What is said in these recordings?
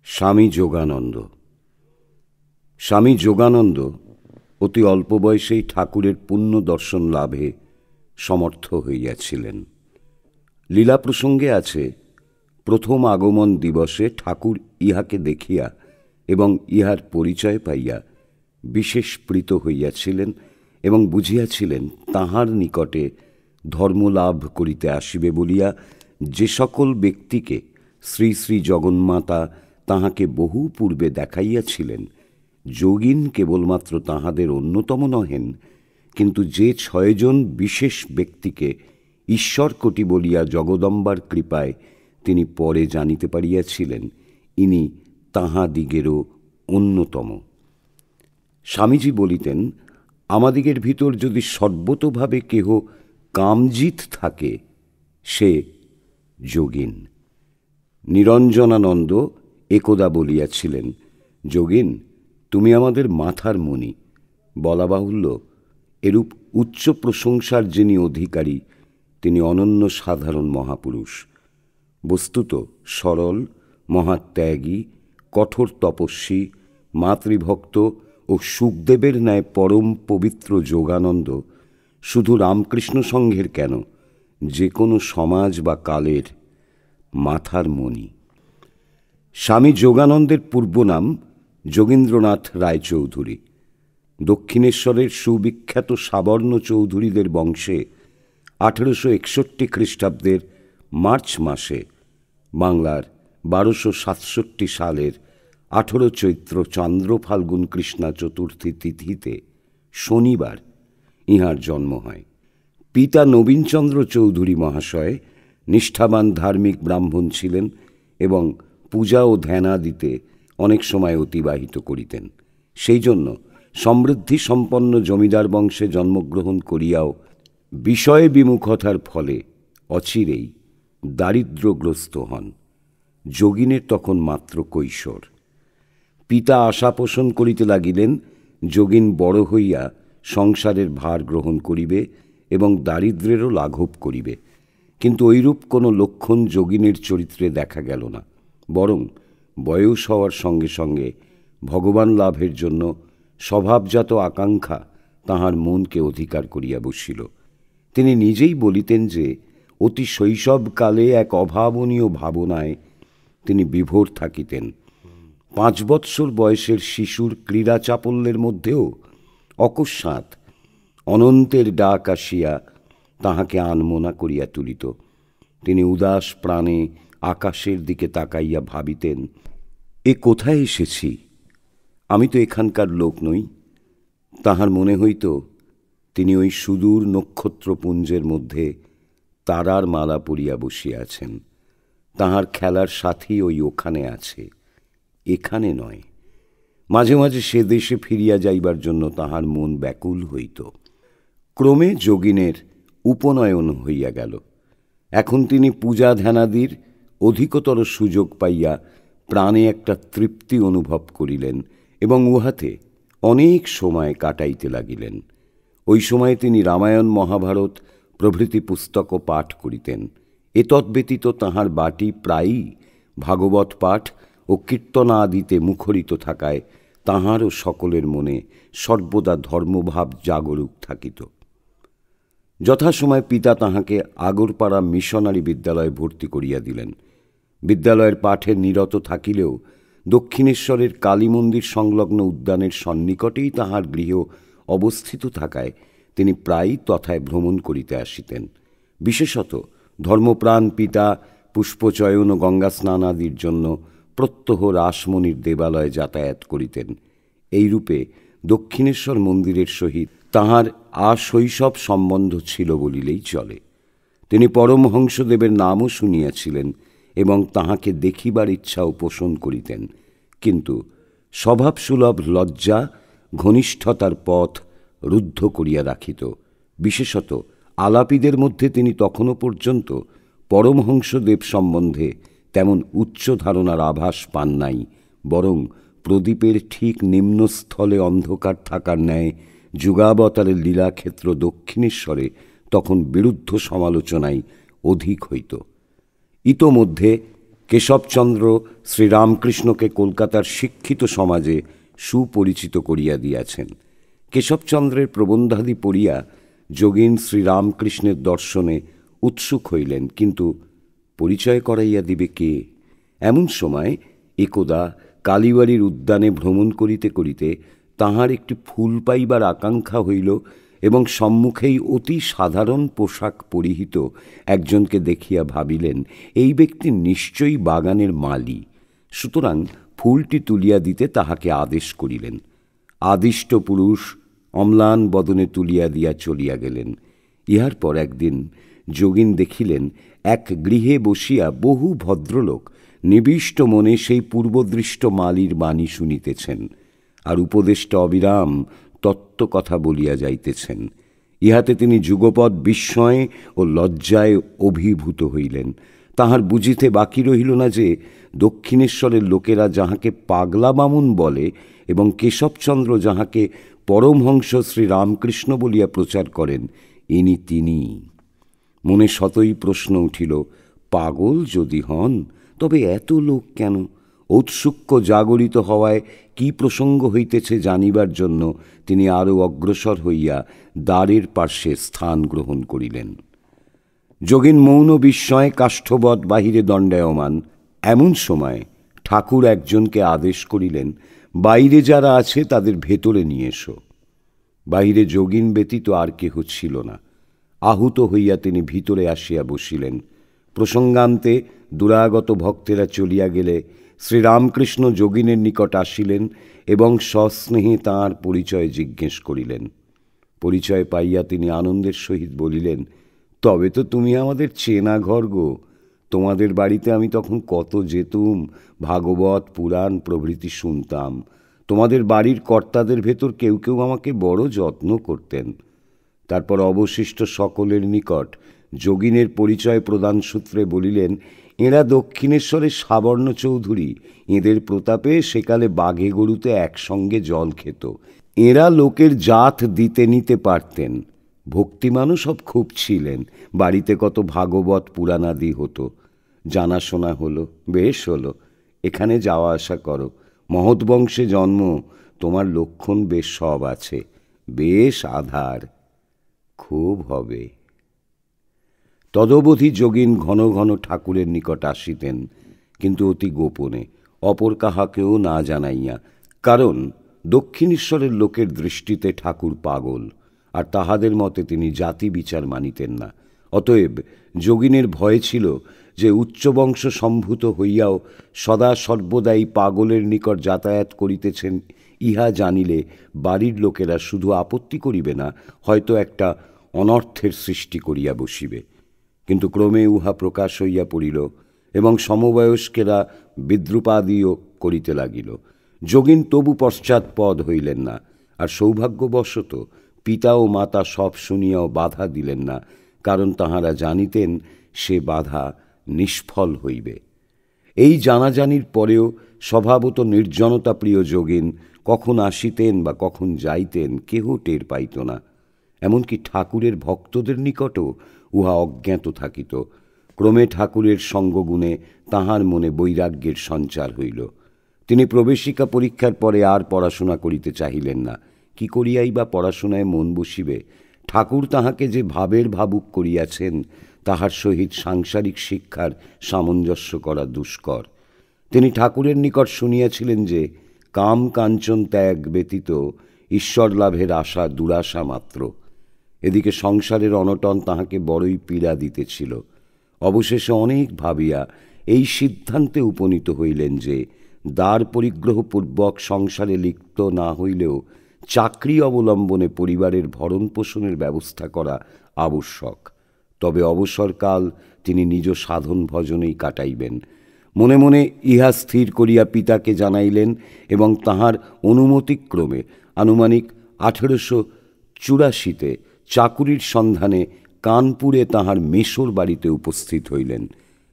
স্বামী যোগানন্দ। স্বামী যোগানন্দ অতি অল্প বয়সেই ঠাকুরের পুণ্য দর্শন লাভে সমর্থ হইয়াছিলেন। লীলা প্রসঙ্গে আছে, প্রথম আগমন দিবসে ঠাকুর ইহাকে দেখিয়া এবং ইহার পরিচয় পাইয়া বিশেষ প্রীত হইয়াছিলেন এবং বুঝিয়াছিলেন তাঁহার নিকটে ধর্মলাভ করিতে আসিবে বলিয়া যে সকল ব্যক্তিকে শ্রী শ্রী জগন্মাতা তাহাকে বহু পূর্বে দেখাইয়াছিলেন, যোগিন কেবলমাত্র তাহাদের অন্যতম নহেন, কিন্তু যে ৬ জন বিশেষ ব্যক্তিকে ঈশ্বরকোটি বলিয়া জগদম্বার কৃপায় তিনি পরে জানিতে পারিয়াছিলেন, ইনি তাহাদিগেরও অন্যতম। স্বামীজি বলিতেন, আমাদিগের ভিতর যদি সর্বতোভাবে কেহ কামজিৎ থাকে, সে যোগিন। নিরঞ্জনানন্দ একদা বলিয়াছিলেন, যোগিন, তুমি আমাদের মাথার মণি। বলা বাহুল্য, এরূপ উচ্চ প্রশংসার যিনি অধিকারী, তিনি অনন্য সাধারণ মহাপুরুষ। বস্তুত সরল, মহাত্যাগী, কঠোর তপস্বী, মাতৃভক্ত ও সুখদেবের ন্যায় পরম পবিত্র যোগানন্দ শুধু রামকৃষ্ণ সংঘের কেন, যে কোনো সমাজ বা কালের মাথার মণি। স্বামী যোগানন্দের পূর্ব নাম যোগীন্দ্রনাথ রায়চৌধুরী। দক্ষিণেশ্বরের সুবিখ্যাত সাবর্ণ চৌধুরীদের বংশে 1861 খ্রিস্টাব্দের মার্চ মাসে, বাংলার 1267 সালের 18 চৈত্র চান্দ্র ফাল্গুন কৃষ্ণা চতুর্থী তিথিতে শনিবার ইহার জন্ম হয়। পিতা নবীনচন্দ্র চৌধুরী মহাশয় নিষ্ঠাবান ধার্মিক ব্রাহ্মণ ছিলেন এবং পূজা ও ধ্যানাদিতে অনেক সময় অতিবাহিত করিতেন। সেই জন্য সমৃদ্ধি সম্পন্ন জমিদার বংশে জন্মগ্রহণ করিয়াও বিষয় বিমুখতার ফলে অচিরেই দারিদ্র্যগ্রস্ত হন। যোগিনের তখন মাত্র কৈশোর। পিতা আশা পোষণ করিতে লাগিলেন, যোগিন বড় হইয়া সংসারের ভার গ্রহণ করিবে এবং দারিদ্র্যেরও লাঘব করিবে, কিন্তু ঐরূপ কোনো লক্ষণ যোগিনের চরিত্রে দেখা গেল না। বরং বয়স হওয়ার সঙ্গে সঙ্গে ভগবান লাভের জন্য স্বভাবজাত আকাঙ্ক্ষা তাহার মনকে অধিকার করিয়া বসিল। তিনি নিজেই বলিতেন যে অতি শৈশবকালে এক অভাবনীয় ভাবনায় তিনি বিভোর থাকিতেন। 5 বৎসর বয়সের শিশুর ক্রীড়া চাপল্যের মধ্যেও অকস্মাৎ অনন্তের ডাক আসিয়া তাহাকে আনমনা করিয়া তুলিত। তিনি উদাস প্রাণে আকাশের দিকে তাকাইয়া ভাবিতেন, এ কোথায় এসেছি? আমি তো এখানকার লোক নই। তাহার মনে হইত তিনি ওই সুদূর নক্ষত্রপুঞ্জের মধ্যে তারার মালা পরিয়া বসিয়া আছেন। তাহার খেলার সাথী ওই ওখানে আছে, এখানে নয়। মাঝে মাঝে সে দেশে ফিরিয়া যাইবার জন্য তাহার মন ব্যাকুল হইত। ক্রমে যোগিনের উপনয়ন হইয়া গেল। এখন তিনি পূজা ধ্যানাদির অধিকতর সুযোগ পাইয়া প্রাণে একটা তৃপ্তি অনুভব করিলেন এবং উহাতে অনেক সময় কাটাইতে লাগিলেন। ওই সময়ে তিনি রামায়ণ, মহাভারত প্রভৃতি পুস্তকও পাঠ করিতেন। এতদ্ব্যতীত তাঁহার বাটি প্রায়ই ভাগবত পাঠ ও কীর্তনাদিতে মুখরিত থাকায় তাঁহার ও সকলের মনে সর্বদা ধর্মভাব জাগরুক থাকিত। যথাসময়ে পিতা তাহাকে আগরপাড়া মিশনারি বিদ্যালয়ে ভর্তি করিয়া দিলেন। বিদ্যালয়ের পাঠে নিরত থাকিলেও দক্ষিণেশ্বরের কালী মন্দির সংলগ্ন উদ্যানের সন্নিকটেই তাহার গৃহ অবস্থিত থাকায় তিনি প্রায়ই তথায় ভ্রমণ করিতে আসিতেন। বিশেষত ধর্মপ্রাণ পিতা পুষ্পচয়ন ও গঙ্গা স্নান আদির জন্য প্রত্যহ রাসমণির দেবালয়ে যাতায়াত করিতেন। এইরূপে দক্ষিণেশ্বর মন্দিরের সহিত তাহার আশৈশব সম্বন্ধ ছিল বলিলেই চলে। তিনি পরমহংসদেবের নামও শুনিয়াছিলেন এবং তাহাকে দেখিবার ইচ্ছাও পোষণ করিতেন, কিন্তু স্বভাবসুলভ লজ্জা ঘনিষ্ঠতার পথ রুদ্ধ করিয়া রাখিত। বিশেষত আলাপীদের মধ্যে তিনি তখনও পর্যন্ত পরমহংসদেব সম্বন্ধে তেমন উচ্চ ধারণার আভাস পান নাই, বরং প্রদীপের ঠিক নিম্নস্থলে অন্ধকার থাকার ন্যায় যুগাবতারের লীলাক্ষেত্র দক্ষিণেশ্বরে তখন বিরুদ্ধ সমালোচনাই অধিক হইত। ইতোমধ্যে কেশবচন্দ্র শ্রীরামকৃষ্ণকে কলকাতার শিক্ষিত সমাজে সুপরিচিত করিয়া দিয়াছেন। কেশবচন্দ্রের প্রবন্ধাদি পড়িয়া যোগীন শ্রীরামকৃষ্ণের দর্শনে উৎসুক হইলেন, কিন্তু পরিচয় করাইয়া দিবে কে? এমন সময় একদা কালীবাড়ির উদ্যানে ভ্রমণ করিতে করিতে তাহার একটি ফুল পাইবার আকাঙ্ক্ষা হইল এবং সম্মুখেই অতি সাধারণ পোশাক পরিহিত একজনকে দেখিয়া ভাবিলেন, এই ব্যক্তি নিশ্চয়ই বাগানের মালী। সুতরাং ফুলটি তুলিয়া দিতে তাহাকে আদেশ করিলেন। আদিষ্ট পুরুষ অম্লান বদনে তুলিয়া দিয়া চলিয়া গেলেন। ইহার পর একদিন যোগীন দেখিলেন, এক গৃহে বসিয়া বহু ভদ্রলোক নিবিষ্ট মনে সেই পূর্বদৃষ্ট মালীর বাণী শুনিতেছেন, আর উপদেষ্টা অবিরাম তত্ত্বকথা বলিয়া যাইতেছেন। ইহাতে তিনি যুগপৎ বিস্ময়ে ও লজ্জায় অভিভূত হইলেন। তাহার বুঝিতে বাকি রহিল না যে দক্ষিণেশ্বরের লোকেরা যাহাকে পাগলা বামুন বলে এবং কেশবচন্দ্র যাহাকে পরমহংস শ্রীরামকৃষ্ণ বলিয়া প্রচার করেন, ইনি তিনি। মনে শতই প্রশ্ন উঠিল, পাগল যদি হন তবে এত লোক কেন? ঔৎসুক্য জাগরিত হওয়ায় কি প্রসঙ্গ হইতেছে জানিবার জন্য তিনি আরও অগ্রসর হইয়া দ্বারের পার্শ্বে স্থান গ্রহণ করিলেন। যোগীন মৌন বিস্ময়ে কাষ্ঠবৎ বাহিরে দণ্ডায়মান। এমন সময় ঠাকুর একজনকে আদেশ করিলেন, বাইরে যারা আছে তাদের ভেতরে নিয়ে এসো। বাহিরে যোগীন ব্যতীত আর কেহ ছিল না। আহুত হইয়া তিনি ভিতরে আসিয়া বসিলেন। প্রসঙ্গান্তে দুরাগত ভক্তেরা চলিয়া গেলে শ্রীরামকৃষ্ণ যোগীনের নিকট আসিলেন এবং সস্নেহে তাঁর পরিচয় জিজ্ঞেস করিলেন। পরিচয় পাইয়া তিনি আনন্দের সহিত বলিলেন, তবে তো তুমি আমাদের চেনা ঘর গো। তোমাদের বাড়িতে আমি তখন কত যেতুম, ভাগবত পুরাণ প্রভৃতি শুনতাম। তোমাদের বাড়ির কর্তাদের ভেতর কেউ কেউ আমাকে বড় যত্ন করতেন। তারপর অবশিষ্ট সকলের নিকট যোগীনের পরিচয় প্রদান সূত্রে বলিলেন, এঁরা দক্ষিণেশ্বরের সাবর্ণ চৌধুরী। এঁদের প্রতাপে সেকালে বাঘে গরুতে একসঙ্গে জল খেত। এঁরা লোকের জাত দিতে নিতে পারতেন। ভক্তিমানও সব খুব ছিলেন। বাড়িতে কত ভাগবত পুরাণাদি হতো। জানাশোনা হলো, বেশ হলো। এখানে যাওয়া আসা করো। মহৎ বংশে জন্ম, তোমার লক্ষণ বেশ সব আছে। বেশ আধার, খুব হবে। তদবধি যোগীন ঘন ঘন ঠাকুরের নিকট আসিতেন, কিন্তু অতি গোপনে, অপর কাহাকেও না জানাইয়া। কারণ দক্ষিণেশ্বরের লোকের দৃষ্টিতে ঠাকুর পাগল, আর তাহাদের মতে তিনি জাতি বিচার মানিতেন না। অতএব যোগীনের ভয় ছিল যে উচ্চবংশ সম্ভূত হইয়াও সদা সর্বদাই পাগলের নিকট যাতায়াত করিতেছেন, ইহা জানিলে বাড়ির লোকেরা শুধু আপত্তি করিবে না, হয়তো একটা অনর্থের সৃষ্টি করিয়া বসিবে। কিন্তু ক্রমে উহা প্রকাশ হইয়া পড়িল এবং সমবয়স্কেরা বিদ্রুপাদিও করিতে লাগিল। যোগীন তবু পশ্চাৎপদ হইলেন না, আর সৌভাগ্যবশত পিতা ও মাতা সব শুনিয়াও বাধা দিলেন না, কারণ তাহারা জানিতেন সে বাধা নিষ্ফল হইবে। এই জানাজানির পরেও স্বভাবত নির্জনতা প্রিয় যোগীন কখন আসিতেন বা কখন যাইতেন কেহ টের পাইত না। এমনকি ঠাকুরের ভক্তদের নিকটও উহা অজ্ঞাত থাকিত। ক্রমে ঠাকুরের সঙ্গগুণে তাহার মনে বৈরাগ্যের সঞ্চার হইল। তিনি প্রবেশিকা পরীক্ষার পরে আর পড়াশোনা করিতে চাহিলেন না। কি করিয়াই বা পড়াশোনায় মন বসিবে? ঠাকুর তাহাকে যে ভাবের ভাবুক করিয়াছেন, তাহার সহিত সাংসারিক শিক্ষার সামঞ্জস্য করা দুষ্কর। তিনি ঠাকুরের নিকট শুনিয়াছিলেন যে কাম কাঞ্চন ত্যাগ ব্যতীত ঈশ্বর লাভের আশা দুরাশা মাত্র। এদিকে সংসারের অনটন তাহাকে বড়ই পীড়া দিতেছিল। অবশেষে অনেক ভাবিয়া এই সিদ্ধান্তে উপনীত হইলেন যে দ্বার পরিগ্রহপূর্বক সংসারে লিপ্ত না হইলেও চাকরি অবলম্বনে পরিবারের ভরণ পোষণের ব্যবস্থা করা আবশ্যক। তবে অবসরকাল তিনি নিজ সাধন ভজনেই কাটাইবেন। মনে মনে ইহা স্থির করিয়া পিতাকে জানাইলেন এবং তাহার অনুমতিক্রমে আনুমানিক 1884-তে চাকুরির সন্ধানে কানপুরে তাঁহার মেসোর বাড়িতে উপস্থিত হইলেন,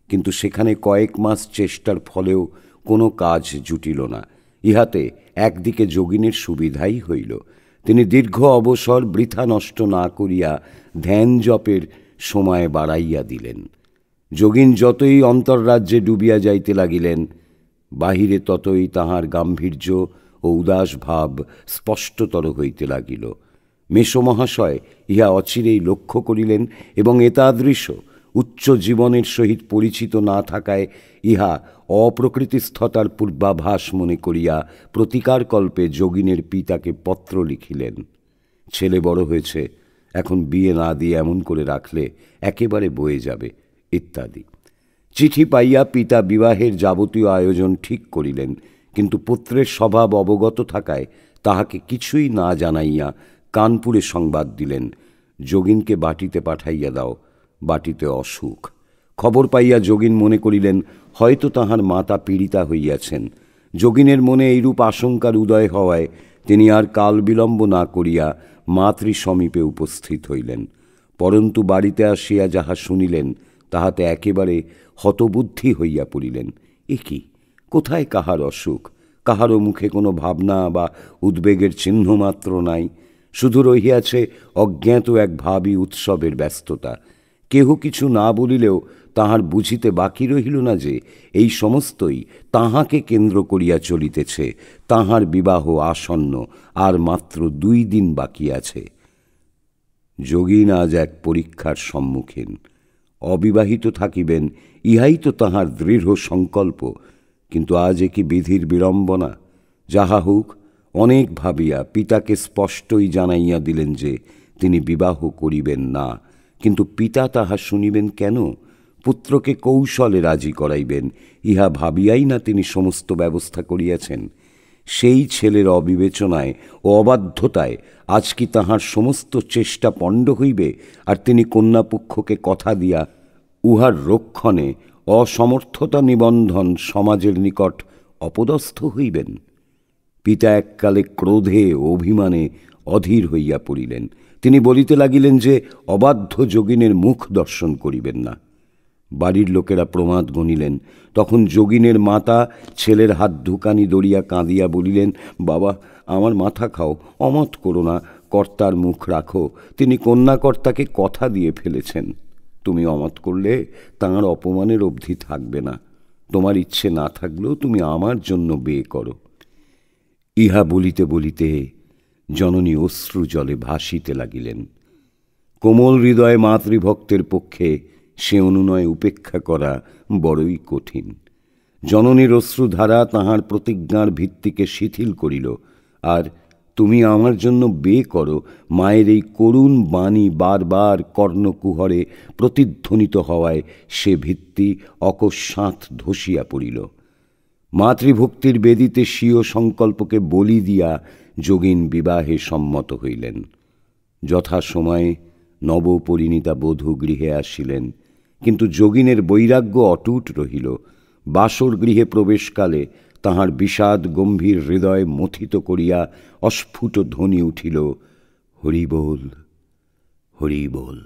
কিন্তু সেখানে কয়েক মাস চেষ্টার ফলেও কোনো কাজ জুটিল না। ইহাতে একদিকে যোগিনের সুবিধাই হইল। তিনি দীর্ঘ অবসর বৃথা নষ্ট না করিয়া ধ্যান জপের সময় বাড়াইয়া দিলেন। যোগিন যতই অন্তর্রাজ্যে ডুবিয়া যাইতে লাগিলেন, বাহিরে ততই তাহার গাম্ভীর্য ও উদাস ভাব স্পষ্টতর হইতে লাগিল। মেসো মহাশয় ইহা অচিরেই লক্ষ্য করিলেন এবং এতাদৃশ উচ্চ জীবনের সহিত পরিচিত না থাকায় ইহা অপ্রকৃতিস্থতার পূর্বাভাস মনে করিয়া প্রতিকারকল্পে যোগিনের পিতাকে পত্র লিখিলেন। ছেলে বড় হয়েছে, এখন বিয়ে না দিয়ে এমন করে রাখলে একেবারে বয়ে যাবে, ইত্যাদি। চিঠি পাইয়া পিতা বিবাহের যাবতীয় আয়োজন ঠিক করিলেন, কিন্তু পুত্রের স্বভাব অবগত থাকায় তাহাকে কিছুই না জানাইয়া কানপুরে সংবাদ দিলেন, যোগিনকে বাটিতে পাঠাইয়া দাও, বাটিতে অসুখ। খবর পাইয়া যোগিন মনে করিলেন হয়তো তাহার মাতা পীড়িতা হইয়াছেন। যোগিনের মনে এইরূপ আশঙ্কার উদয় হওয়ায় তিনি আর কাল বিলম্ব না করিয়া মাতৃ সমীপে উপস্থিত হইলেন। পরন্তু বাড়িতে আসিয়া যাহা শুনিলেন তাহাতে একেবারে হতবুদ্ধি হইয়া পড়িলেন। এ কি, কোথায় কাহার অসুখ? কাহারও মুখে কোনো ভাবনা বা উদ্বেগের চিহ্নমাত্র নাই। শুধু রহিয়াছে অজ্ঞাত এক ভাবী উৎসবের ব্যস্ততা। কেহ কিছু না বলিলেও তাহার বুঝিতে বাকি রহিল না যে এই সমস্তই তাহাকে কেন্দ্র করিয়া চলিতেছে। তাহার বিবাহ আসন্ন, আর মাত্র 2 দিন বাকি আছে। যোগিন আজ এক পরীক্ষার সম্মুখীন। অবিবাহিত থাকিবেন, ইহাই তো তাহার দৃঢ় সংকল্প, কিন্তু আজ কি বিধির বিড়ম্বনা। যাহা হোক, অনেক ভাবিয়া পিতাকে স্পষ্টই জানাইয়া দিলেন যে তিনি বিবাহ করিবেন না, কিন্তু পিতা তাহা শুনিবেন কেন? পুত্রকে কৌশলে রাজি করাইবেন, ইহা ভাবিয়াই না তিনি সমস্ত ব্যবস্থা করিয়াছেন। সেই ছেলের অবিবেচনায় ও অবাধ্যতায় আজ কি তাহার সমস্ত চেষ্টা পণ্ড হইবে, আর তিনি কন্যাপক্ষকে কথা দিয়া উহার রক্ষণে অসমর্থতা নিবন্ধন সমাজের নিকট অপদস্থ হইবেন? পিতা এককালে ক্রোধে অভিমানে অধীর হইয়া পড়িলেন। তিনি বলিতে লাগিলেন যে অবাধ্য যোগিনের মুখ দর্শন করিবেন না। বাড়ির লোকেরা প্রমাদ গণিলেন। তখন যোগিনের মাতা ছেলের হাত ধুকানি দড়িয়া কাঁদিয়া বলিলেন, বাবা, আমার মাথা খাও, অমত করো না, কর্তার মুখ রাখো। তিনি কন্যাকর্তাকে কথা দিয়ে ফেলেছেন। তুমি অমত করলে তাঁর অপমানের অবধি থাকবে না। তোমার ইচ্ছে না থাকলেও তুমি আমার জন্য বিয়ে করো। ইহা বলিতে বলিতে জননী অশ্রু জলে ভাসিতে লাগিলেন। কোমল হৃদয় মাতৃভক্তের পক্ষে সে অনুনয় উপেক্ষা করা বড়ই কঠিন। জননীর অশ্রুধারা তাহার প্রতিজ্ঞার ভিত্তিকে শিথিল করিল। আর তুমি আমার জন্য বিয়ে করো, মায়ের এই করুণ বাণী বারবার কর্ণকুহরে প্রতিধ্বনিত হওয়ায় সে ভিত্তি অকস্মাৎ ধসিয়া পড়িল। মাতৃভক্তির বেদিতে স্বীয় সংকল্পকে বলি দিয়া যোগিন বিবাহে সম্মত হইলেন। যথাসময়ে নবপরিণীতা বধূ গৃহে আসিলেন, কিন্তু যোগিনের বৈরাগ্য অটুট রহিল। বাসর গৃহে প্রবেশকালে তাহার বিষাদ গম্ভীর হৃদয় মথিত করিয়া অস্ফুট ধ্বনি উঠিল, হরিবোল, হরিবোল।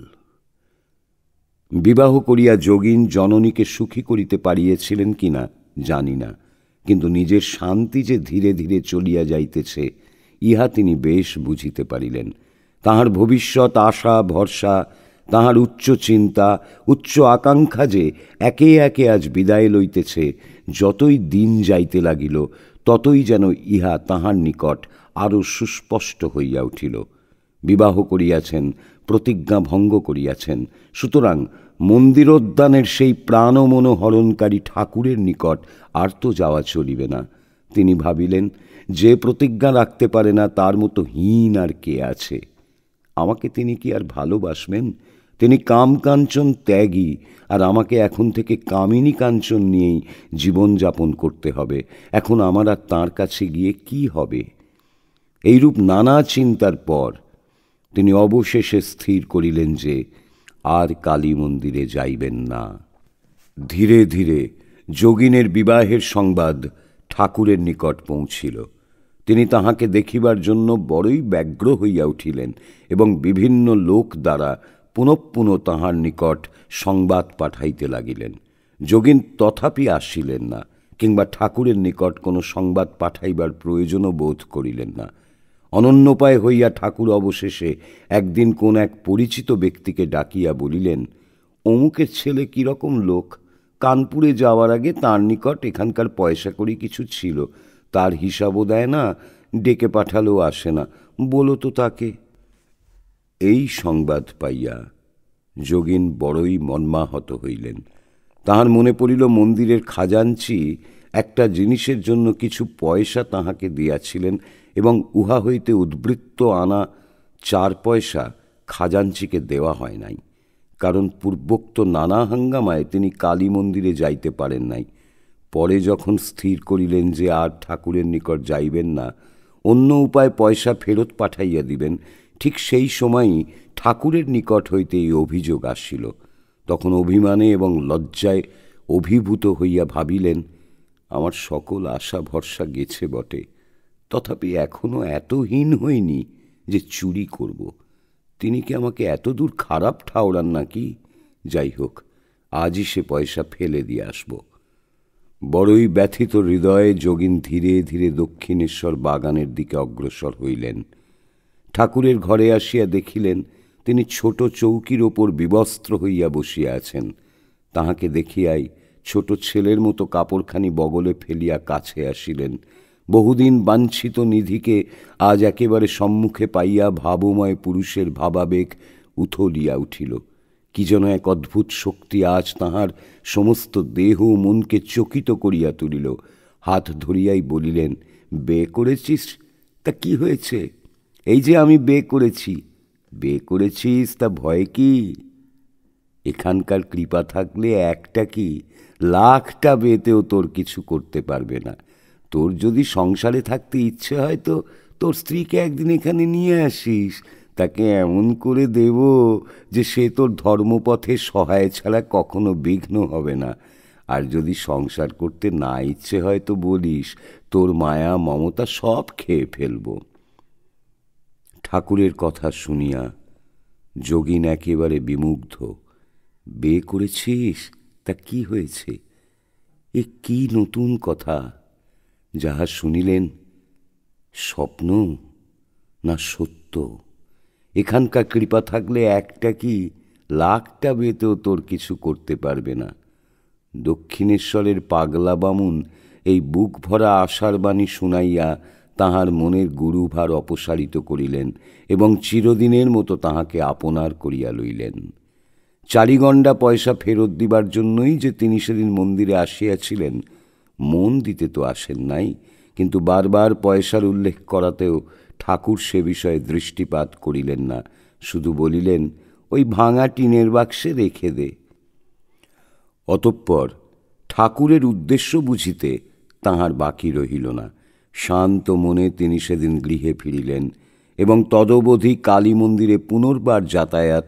বিবাহ করিয়া যোগিন জননীকে সুখী করিতে পারিয়েছিলেন কিনা জানি না, কিন্তু নিজের শান্তি যে ধীরে ধীরে চলিয়া যাইতেছে ইহা তিনি বেশ বুঝিতে পারিলেন। তাহার ভবিষ্যৎ আশা ভরসা, তাহার উচ্চ চিন্তা, উচ্চ আকাঙ্ক্ষা যে একে একে আজ বিদায় লইতেছে, যতই দিন যাইতে লাগিল ততই যেন ইহা তাহার নিকট আরও সুস্পষ্ট হইয়া উঠিল। বিবাহ করিয়াছেন, প্রতিজ্ঞা ভঙ্গ করিয়াছেন, সুতরাং মন্দিরোদ্যানের সেই প্রাণমনোহরণকারী ঠাকুরের নিকট আর তো যাওয়া চলিবে না। তিনি ভাবিলেন, যে প্রতিজ্ঞা রাখতে পারে না তার মতো হীন আর কে আছে। আমাকে তিনি কি আর ভালোবাসবেন? তিনি কাম কাঞ্চন ত্যাগী, আর আমাকে এখন থেকে কামিনী কাঞ্চন নিয়েই জীবনযাপন করতে হবে। এখন আমার আর তাঁর কাছে গিয়ে কি হবে? এইরূপ নানা চিন্তার পর তিনি অবশেষে স্থির করিলেন যে আর কালী মন্দিরে যাইবেন না। ধীরে ধীরে যোগিনের বিবাহের সংবাদ ঠাকুরের নিকট পৌঁছিল। তিনি তাহাকে দেখিবার জন্য বড়ই ব্যগ্র হইয়া উঠিলেন এবং বিভিন্ন লোক দ্বারা পুনঃ পুনঃ তাহার নিকট সংবাদ পাঠাইতে লাগিলেন। যোগিন তথাপি আসিলেন না, কিংবা ঠাকুরের নিকট কোনো সংবাদ পাঠাইবার প্রয়োজনও বোধ করিলেন না। অনন্যোপায় হইয়া ঠাকুর অবশেষে একদিন কোন এক পরিচিত ব্যক্তিকে ডাকিয়া বলিলেন, অমুকের ছেলে কিরকম লোক, কানপুরে যাওয়ার আগে তার নিকট এখানকার পয়সা কড়ি কিছু ছিল, তার হিসাবও দেয় না, ডেকে পাঠালেও আসে না, বলো তো তাকে। এই সংবাদ পাইয়া যোগিন বড়ই মর্মাহত হইলেন। তাহার মনে পড়িল মন্দিরের খাজাঞ্চি একটা জিনিসের জন্য কিছু পয়সা তাহাকে দিয়াছিলেন এবং উহা হইতে উদ্বৃত্ত আনা 4 পয়সা খাজাঞ্চিকে দেওয়া হয় নাই, কারণ পূর্বোক্ত নানা হাঙ্গামায় তিনি কালী মন্দিরে যাইতে পারেন নাই। পরে যখন স্থির করিলেন যে আর ঠাকুরের নিকট যাইবেন না, অন্য উপায় পয়সা ফেরত পাঠাইয়া দিবেন, ঠিক সেই সময়ই ঠাকুরের নিকট হইতে এই অভিযোগ আসিল। তখন অভিমানে এবং লজ্জায় অভিভূত হইয়া ভাবিলেন, আমার সকল আশা ভরসা গেছে বটে, তথাপি এখনো এত হীন হইনি যে চুরি করব। তিনি কি আমাকে এত দূর খারাপ ঠাওরান নাকি? যাই হোক, আজই সে পয়সা ফেলে দিয়ে আসব। বড়ই ব্যথিত হৃদয়ে যোগিন ধীরে ধীরে দক্ষিণেশ্বর বাগানের দিকে অগ্রসর হইলেন। ঠাকুরের ঘরে আসিয়া দেখিলেন তিনি ছোট চৌকির ওপর বিবস্ত্র হইয়া বসিয়া আছেন। তাহাকে দেখিয়াই ছোট ছেলের মতো কাপড়খানি বগলে ফেলিয়া কাছে আসিলেন। বহুদিন বাঞ্ছিত নিধিকে আজ একেবারে সম্মুখে পাইয়া ভাবময় পুরুষের ভাবাবেগ উথলিয়া উঠিল। কি যেন এক অদ্ভুত শক্তি আজ তাহার সমস্ত দেহ মনকে চকিত করিয়া তুলিল। হাত ধরিয়াই বলিলেন, বে করেছিস? তা কি হয়েছে? এই যে আমি বে করেছি। বে করেছিস তা ভয় কি? এখানকার কৃপা থাকলে একটা কি, লাখটা বেতেও তোর কিছু করতে পারবে না। তোর যদি সংসারে থাকতে ইচ্ছে হয় তো তোর স্ত্রীকে একদিন এখানে নিয়ে আসিস, তাকে এমন করে দেব যে সে তোর ধর্মপথে সহায় ছাড়া কখনো বিঘ্ন হবে না। আর যদি সংসার করতে না ইচ্ছে হয় তো বলিস, তোর মায়া মমতা সব খেয়ে ফেলব। ঠাকুরের কথা শুনিয়া যোগিন একেবারে বিমুগ্ধ। বে করেছিস তা কি হয়েছে? এ কি নতুন কথা! যাহা শুনিলেন স্বপ্ন না সত্য? এখানকার কৃপা থাকলে একটা কি, লাখটা বেতেও তোর কিছু করতে পারবে না। দক্ষিণেশ্বরের পাগলা বামুন এই বুক ভরা আশার বাণী শুনাইয়া তাহার মনের গুরুভার অপসারিত করিলেন এবং চিরদিনের মতো তাহাকে আপনার করিয়া লইলেন। 4 গণ্ডা পয়সা ফেরত দিবার জন্যই যে তিনি সেদিন মন্দিরে আসিয়াছিলেন, মন দিতে তো আসেন নাই, কিন্তু বারবার পয়সার উল্লেখ করাতেও ঠাকুর সে বিষয়ে দৃষ্টিপাত করিলেন না। শুধু বলিলেন, ওই ভাঙা টিনের বাক্সে রেখে দে। অতঃপর ঠাকুরের উদ্দেশ্য বুঝিতে তাহার বাকি রহিল না। শান্ত মনে তিনি সেদিন গৃহে ফিরিলেন এবং তদবধি কালী মন্দিরে পুনর্বার যাতায়াত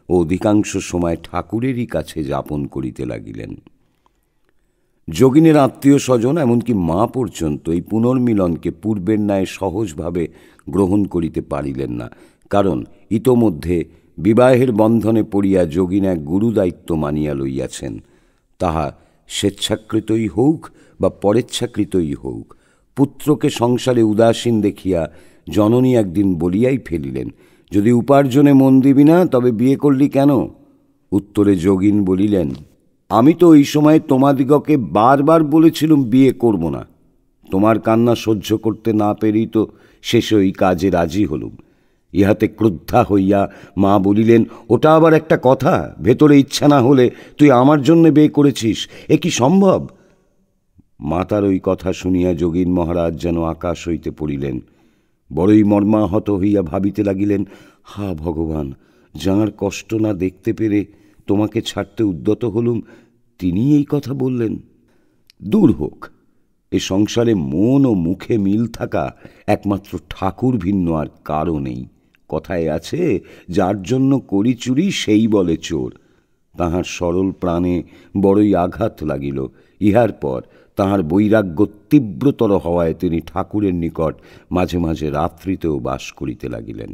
ও অধিকাংশ সময় ঠাকুরেরই কাছে যাপন করিতে লাগিলেন। যোগিনের আত্মীয় স্বজন এমনকি মা পর্যন্ত এই পুনর্মিলনকে পূর্বের ন্যায় সহজভাবে গ্রহণ করিতে পারিলেন না, কারণ ইতোমধ্যে বিবাহের বন্ধনে পড়িয়া যোগিন এক গুরুদায়িত্ব মানিয়া লইয়াছেন। তাহা স্বেচ্ছাকৃতই হউক বা পরেচ্ছাকৃতই হউক, পুত্রকে সংসারে উদাসীন দেখিয়া জননী একদিন বলিয়াই ফেলিলেন, যদি উপার্জনে মন দিবি না তবে বিয়ে করলি কেন? উত্তরে যোগিন বলিলেন, আমি তো ওই সময় তোমাদিগকে বারবার বলেছিলুম বিয়ে করব না। তোমার কান্না সহ্য করতে না পেরেই তো শেষে ওই কাজে রাজি হলুম। ইহাতে ক্রুদ্ধা হইয়া মা বলিলেন, ওটা আবার একটা কথা? ভেতরে ইচ্ছা না হলে তুই আমার জন্য বিয়ে করেছিস, এ কি সম্ভব? মাতার ওই কথা শুনিয়া যোগীন মহারাজ যেন আকাশ হইতে পড়িলেন। বড়ই মর্মাহত হইয়া ভাবিতে লাগিলেন, হা ভগবান, যাঁর কষ্ট না দেখতে পেরে তোমাকে ছাড়তে উদ্যত হলুম, তিনি এই কথা বললেন। দূর হোক, এ সংসারে মন ও মুখে মিল থাকা একমাত্র ঠাকুর ভিন্ন আর কারও নেই। কথায় আছে, যার জন্য করি চুরি সেই বলে চোর। তাহার সরল প্রাণে বড়ই আঘাত লাগিল। ইহার পর তাঁহার বৈরাগ্য তীব্রতর হওয়ায় তিনি ঠাকুরের নিকট মাঝে মাঝে রাত্রিতেও বাস করিতে লাগিলেন।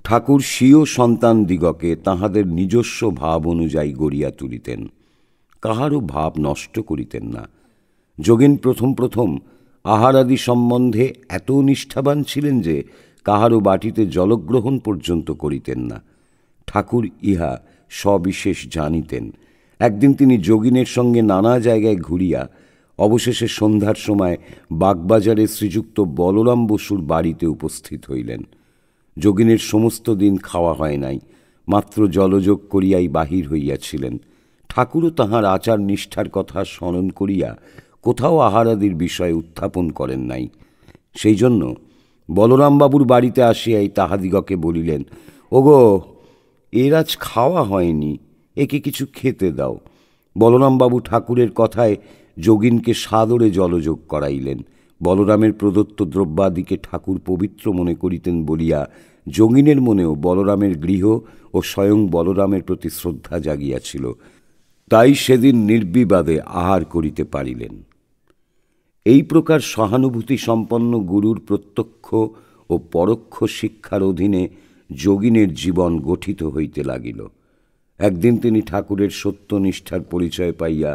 ঠাকুর স্বীয় সন্তানদিগকে তাঁহাদের নিজস্ব ভাব অনুযায়ী গড়িয়া তুলিতেন, কাহারও ভাব নষ্ট করিতেন না। যোগিন প্রথম প্রথম আহারাদি সম্বন্ধে এত নিষ্ঠাবান ছিলেন যে কাহারও বাটিতে জলগ্রহণ পর্যন্ত করিতেন না। ঠাকুর ইহা সবিশেষ জানিতেন। একদিন তিনি যোগিনের সঙ্গে নানা জায়গায় ঘুরিয়া অবশেষে সন্ধ্যার সময় বাগবাজারে শ্রীযুক্ত বলরাম বসুর বাড়িতে উপস্থিত হইলেন। যোগিনের সমস্ত দিন খাওয়া হয় নাই, মাত্র জলযোগ করিয়াই বাহির হইয়াছিলেন। ঠাকুরও তাঁহার আচার নিষ্ঠার কথা স্মরণ করিয়া কোথাও আহারাদির বিষয়ে উত্থাপন করেন নাই। সেই জন্য বলরামবাবুর বাড়িতে আসিয়াই তাহাদিগকে বলিলেন, ওগো, এর আজ খাওয়া হয়নি, একে কিছু খেতে দাও। বলরামবাবু ঠাকুরের কথায় যোগিনকে সাদরে জলযোগ করাইলেন। বলরামের প্রদত্ত দ্রব্যাদিকে ঠাকুর পবিত্র মনে করিতেন বলিয়া যোগিনের মনেও বলরামের গৃহ ও স্বয়ং বলরামের প্রতি শ্রদ্ধা জাগিয়াছিল। তাই সেদিন নির্বিবাদে আহার করিতে পারিলেন। এই প্রকার সহানুভূতি সম্পন্ন গুরুর প্রত্যক্ষ ও পরোক্ষ শিক্ষার অধীনে যোগিনের জীবন গঠিত হইতে লাগিল। একদিন তিনি ঠাকুরের সত্যনিষ্ঠার পরিচয় পাইয়া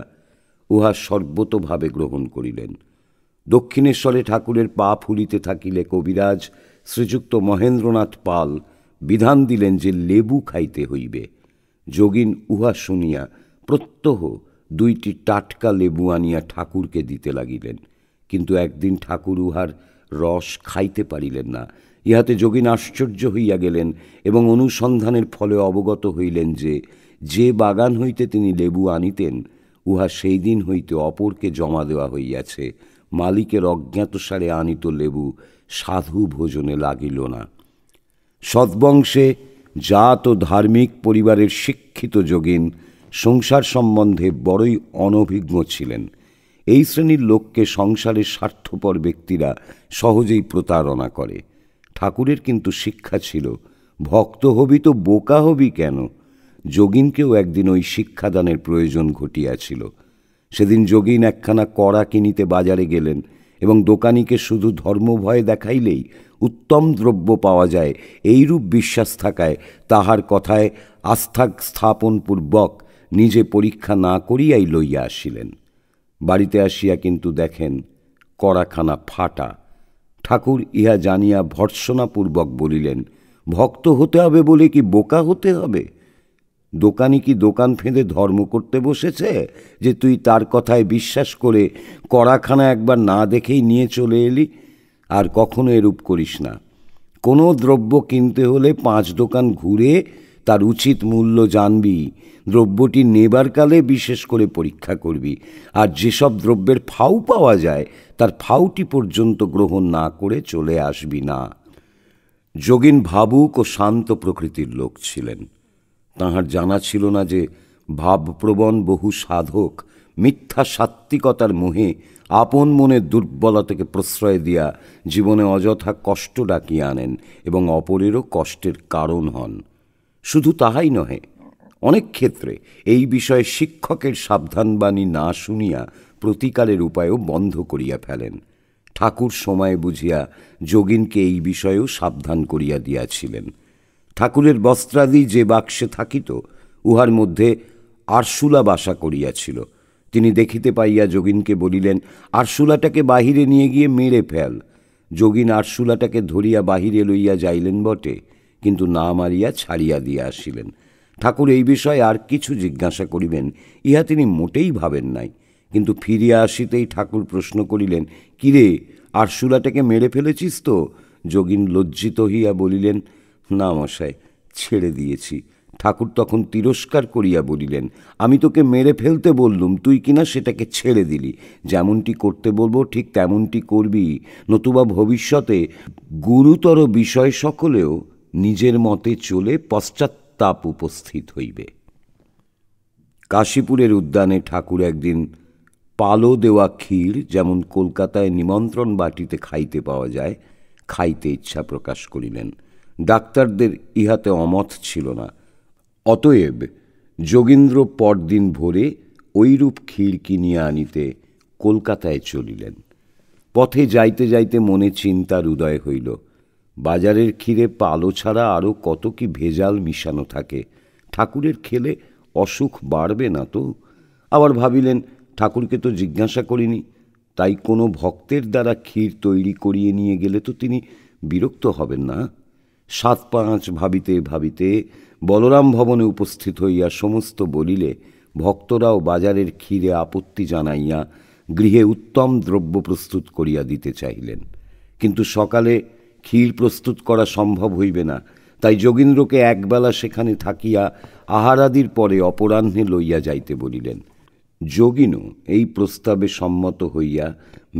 উহা সর্বতোভাবে গ্রহণ করিলেন। দক্ষিণেশ্বরে ঠাকুরের পা ফুলিতে থাকিলে কবিরাজ শ্রীযুক্ত মহেন্দ্রনাথ পাল বিধান দিলেন যে লেবু খাইতে হইবে। যোগিন উহা শুনিয়া প্রত্যহ 2টি টাটকা লেবু আনিয়া ঠাকুরকে দিতে লাগিলেন। কিন্তু একদিন ঠাকুর উহার রস খাইতে পারিলেন না। ইহাতে যোগিন আশ্চর্য হইয়া গেলেন এবং অনুসন্ধানের ফলে অবগত হইলেন যে বাগান হইতে তিনি লেবু আনিতেন উহা সেই দিন হইতে অপরকে জমা দেওয়া হইয়াছে। মালিকের অজ্ঞাতসারে আনিত লেবু সাধু ভোজনে লাগিল না। সদ্বংশে জাত ও ধার্মিক পরিবারের শিক্ষিত যোগিন সংসার সম্বন্ধে বড়ই অনভিজ্ঞ ছিলেন। এই শ্রেণীর লোককে সংসারের স্বার্থপর ব্যক্তিরা সহজেই প্রতারণা করে। ঠাকুরের কিন্তু শিক্ষা ছিল, ভক্ত হবি তো বোকা হবি কেন। যোগিনকেও একদিন ওই শিক্ষাদানের প্রয়োজন ঘটিয়াছিল। সেদিন যোগিন একখানা কড়া কিনিতে বাজারে গেলেন এবং দোকানিকে শুধু ধর্মভয় দেখাইলেই উত্তম দ্রব্য পাওয়া যায় এইরূপ বিশ্বাস থাকায় তাহার কথায় আস্থা স্থাপনপূর্বক নিজে পরীক্ষা না করিয়াই লইয়া আসিলেন। বাড়িতে আসিয়া কিন্তু দেখেন কড়াখানা ফাটা। ঠাকুর ইহা জানিয়া ভর্ৎসনাপূর্বক বলিলেন, ভক্ত হতে হবে বলে কি বোকা হতে হবে? দোকানি কি দোকান ফেঁদে ধর্ম করতে বসেছে যে তুই তার কথায় বিশ্বাস করে কড়াখানা একবার না দেখেই নিয়ে চলে এলি? আর কখনো এরূপ করিস না। কোনো দ্রব্য কিনতে হলে 5 দোকান ঘুরে তার উচিত মূল্য জানবি, দ্রব্যটি নেবার কালে বিশেষ করে পরীক্ষা করবি, আর যেসব দ্রব্যের ফাউ পাওয়া যায় তার ফাউটি পর্যন্ত গ্রহণ না করে চলে আসবি না। যোগিন ভাবুক ও শান্ত প্রকৃতির লোক ছিলেন। তাঁহার জানা ছিল না যে ভাবপ্রবণ বহু সাধক মিথ্যা সাত্ত্বিকতার মোহে আপন মনের দুর্বলতাকে প্রশ্রয় দিয়া জীবনে অযথা কষ্ট ডাকিয়ে আনেন এবং অপরেরও কষ্টের কারণ হন। শুধু তাহাই নহে, অনেক ক্ষেত্রে এই বিষয়ে শিক্ষকের সাবধানবাণী না শুনিয়া প্রতিকারের উপায়ও বন্ধ করিয়া ফেলেন। ঠাকুর সময় বুঝিয়া যোগিনকে এই বিষয়েও সাবধান করিয়া দিয়াছিলেন। ঠাকুরের বস্ত্রাদি যে বাক্সে থাকিত উহার মধ্যে আরশোলা বাসা করিয়াছিল। তিনি দেখিতে পাইয়া যোগিনকে বলিলেন, আরশোলাটাকে বাহিরে নিয়ে গিয়ে মেরে ফেল। যোগিন আরশোলাটাকে ধরিয়া বাহিরে লইয়া যাইলেন বটে, কিন্তু না মারিয়া ছাড়িয়া দিয়া আসিলেন। ঠাকুর এই বিষয়ে আর কিছু জিজ্ঞাসা করিবেন ইহা তিনি মোটেই ভাবেন নাই। কিন্তু ফিরিয়া আসিতেই ঠাকুর প্রশ্ন করিলেন, কিরে, আরশোলাটাকে মেরে ফেলেছিস তো? যোগিন লজ্জিত হইয়া বলিলেন, না মশাই, ছেড়ে দিয়েছি। ঠাকুর তখন তিরস্কার করিয়া বলিলেন, আমি তোকে মেরে ফেলতে বললুম, তুই কিনা সেটাকে ছেড়ে দিলি। যেমনটি করতে বলবো ঠিক তেমনটি করবি, নতুবা ভবিষ্যতে গুরুতর বিষয় সকলেও নিজের মতে চলে পশ্চাত্তাপ উপস্থিত হইবে। কাশীপুরের উদ্যানে ঠাকুর একদিন পালো দেওয়া ক্ষীর, যেমন কলকাতায় নিমন্ত্রণ বাটিতে খাইতে পাওয়া যায়, খাইতে ইচ্ছা প্রকাশ করিলেন। ডাক্তারদের ইহাতে অমত ছিল না। অতএব যোগীন্দ্র পরদিন ভোরে ঐরূপ ক্ষীর কিনিয়া আনিতে কলকাতায় চলিলেন। পথে যাইতে যাইতে মনে চিন্তার উদয় হইল, বাজারের ক্ষীরে পালো ছাড়া আরও কত কি ভেজাল মিশানো থাকে, ঠাকুরের খেলে অসুখ বাড়বে না তো। আবার ভাবিলেন, ঠাকুরকে তো জিজ্ঞাসা করিনি, তাই কোনো ভক্তের দ্বারা ক্ষীর তৈরি করিয়ে নিয়ে গেলে তো তিনি বিরক্ত হবেন না। ৭-৫ ভাবিতে ভাবিতে বলরাম ভবনে উপস্থিত হইয়া সমস্ত বলিলে ভক্তরাও বাজারের ক্ষীরে আপত্তি জানাইয়া গৃহে উত্তম দ্রব্য প্রস্তুত করিয়া দিতে চাইলেন। কিন্তু সকালে ক্ষীর প্রস্তুত করা সম্ভব হইবে না, তাই যোগীন্দ্রকে একবেলা সেখানে থাকিয়া আহারাদির পরে অপরাহ্নে লইয়া যাইতে বলিলেন। যোগিনও এই প্রস্তাবে সম্মত হইয়া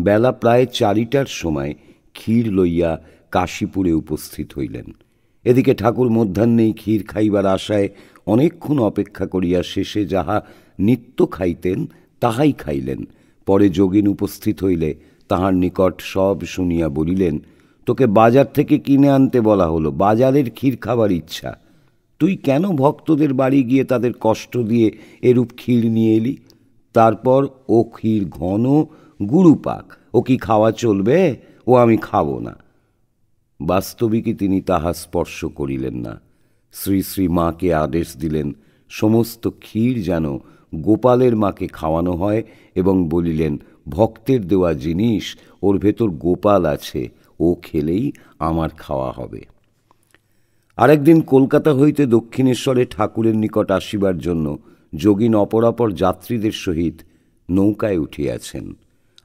বেলা প্রায় 4টার সময় ক্ষীর লইয়া কাশীপুরে উপস্থিত হইলেন। এদিকে ঠাকুর মধ্যাহ্নেই ক্ষীর খাইবার আশায় অনেকক্ষণ অপেক্ষা করিয়া শেষে যাহা নিত্য খাইতেন তাহাই খাইলেন। পরে যোগিন উপস্থিত হইলে তাহার নিকট সব শুনিয়া বলিলেন, তোকে বাজার থেকে কিনে আনতে বলা হলো, বাজারের ক্ষীর খাবার ইচ্ছা, তুই কেন ভক্তদের বাড়ি গিয়ে তাদের কষ্ট দিয়ে এরূপ ক্ষীর নিয়ে এলি? তারপর ও ক্ষীর ঘন গুরুপাক, ও কি খাওয়া চলবে? ও আমি খাবো না। বাস্তবিকই তিনি তাহা স্পর্শ করিলেন না। শ্রী শ্রী মাকে আদেশ দিলেন সমস্ত ক্ষীর যেন গোপালের মাকে খাওয়ানো হয় এবং বলিলেন, ভক্তের দেওয়া জিনিস, ওর ভেতর গোপাল আছে, ও খেলেই আমার খাওয়া হবে। আরেকদিন কলকাতা হইতে দক্ষিণেশ্বরে ঠাকুরের নিকট আসিবার জন্য যোগিন অপরাপর যাত্রীদের সহিত নৌকায় উঠিয়াছেন।